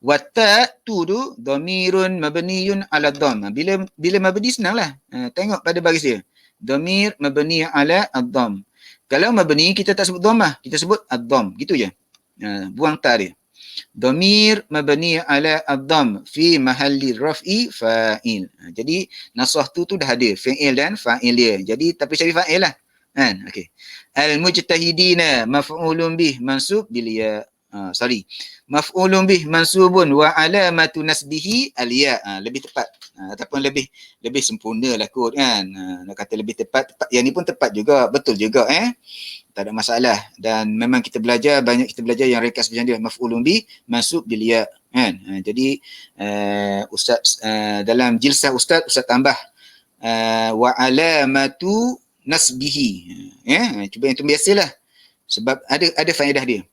Wa ta tu dhamirun mabniyun ala dhamm. Bila mabni senanglah. Tengok pada baris dia. Dhamir mabni ala ad-dhamm. Kalau mabni kita tak sebut dhammah, kita sebut ad-dhamm, gitu je. Buang ta dia. Dhamir mabni ala ad-dhamm fi mahalli raf'i fa'il. Jadi nasahtu tu dah ada fi'il dan fa'il dia. Jadi tapi cari fa'il lah. Kan? Okey. Al-mujtahidina maf'ulun bih mansub bil ya. Maf'ulun bih mansubun wa alamatu nasbihi al-ya. Lebih tepat. Ataupun lebih sempurna lah kot kan. Nak kata lebih tepat, yang ni pun tepat juga, betul juga tak ada masalah. Dan memang kita belajar, banyak kita belajar yang rekas macam dia, maf'ulun bih mansub bil ya kan. Jadi Ustaz dalam jilsah Ustaz tambah wa alamatu nasbihi. Cuba yang tu biasalah. Sebab ada faedah dia.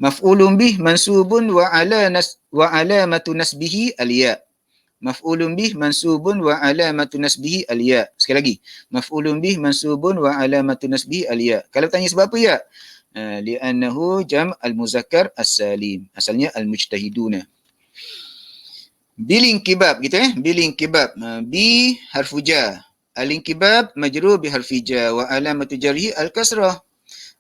Maf'ulun bih mansubun wa alamatu nasbihi al-ya. Maf'ulun bih mansubun wa alamatu nasbihi al-ya. Sekali lagi. Maf'ulun bih mansubun wa alamatu nasbihi al-ya. Kalau tanya sebab apa ya? Li'annahu jam' al-muzakkar as-salim. Asalnya al-mujtahiduna. Bilinkibab gitu Bilinkibab. Bi harfu jar. Al-inkibab majrur bi harfi jar wa alamatu jarhi al-kasrah.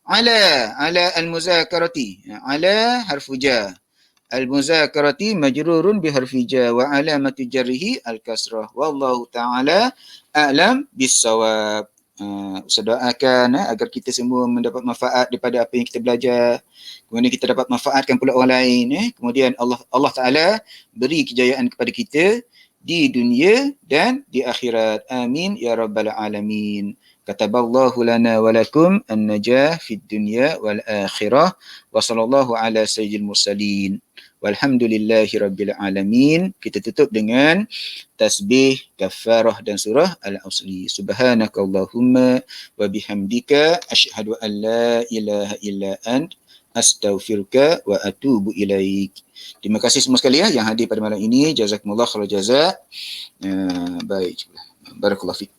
Ala al-muzakarati. Ala harfu jar. Al-muzakarati majrurun bi harfi jar wa alamatu jarhi al-kasrah. Wallahu ta'ala a'lam bis-shawab. Ustaz doakan agar kita semua mendapat manfaat daripada apa yang kita belajar. Kemudian kita dapat manfaatkan pula orang lain. Kemudian Allah Ta'ala beri kejayaan kepada kita di dunia dan di akhirat. Amin ya rabbal alamin. Kataballahu lana wa lakum an-najah fid dunya wal akhirah. Wa sallallahu ala sayyidil mursalin. Walhamdulillahi rabbil alamin. Kita tutup dengan tasbih, kafarah dan surah Al-Asri. Subhanakallahumma wa bihamdika asyhadu an la ilaha illa ant astaghfiruka wa atubu ilaik. Terima kasih semua sekali yang hadir pada malam ini. Jazakumullah khairal jazak. Baik. Barakallahu fiik.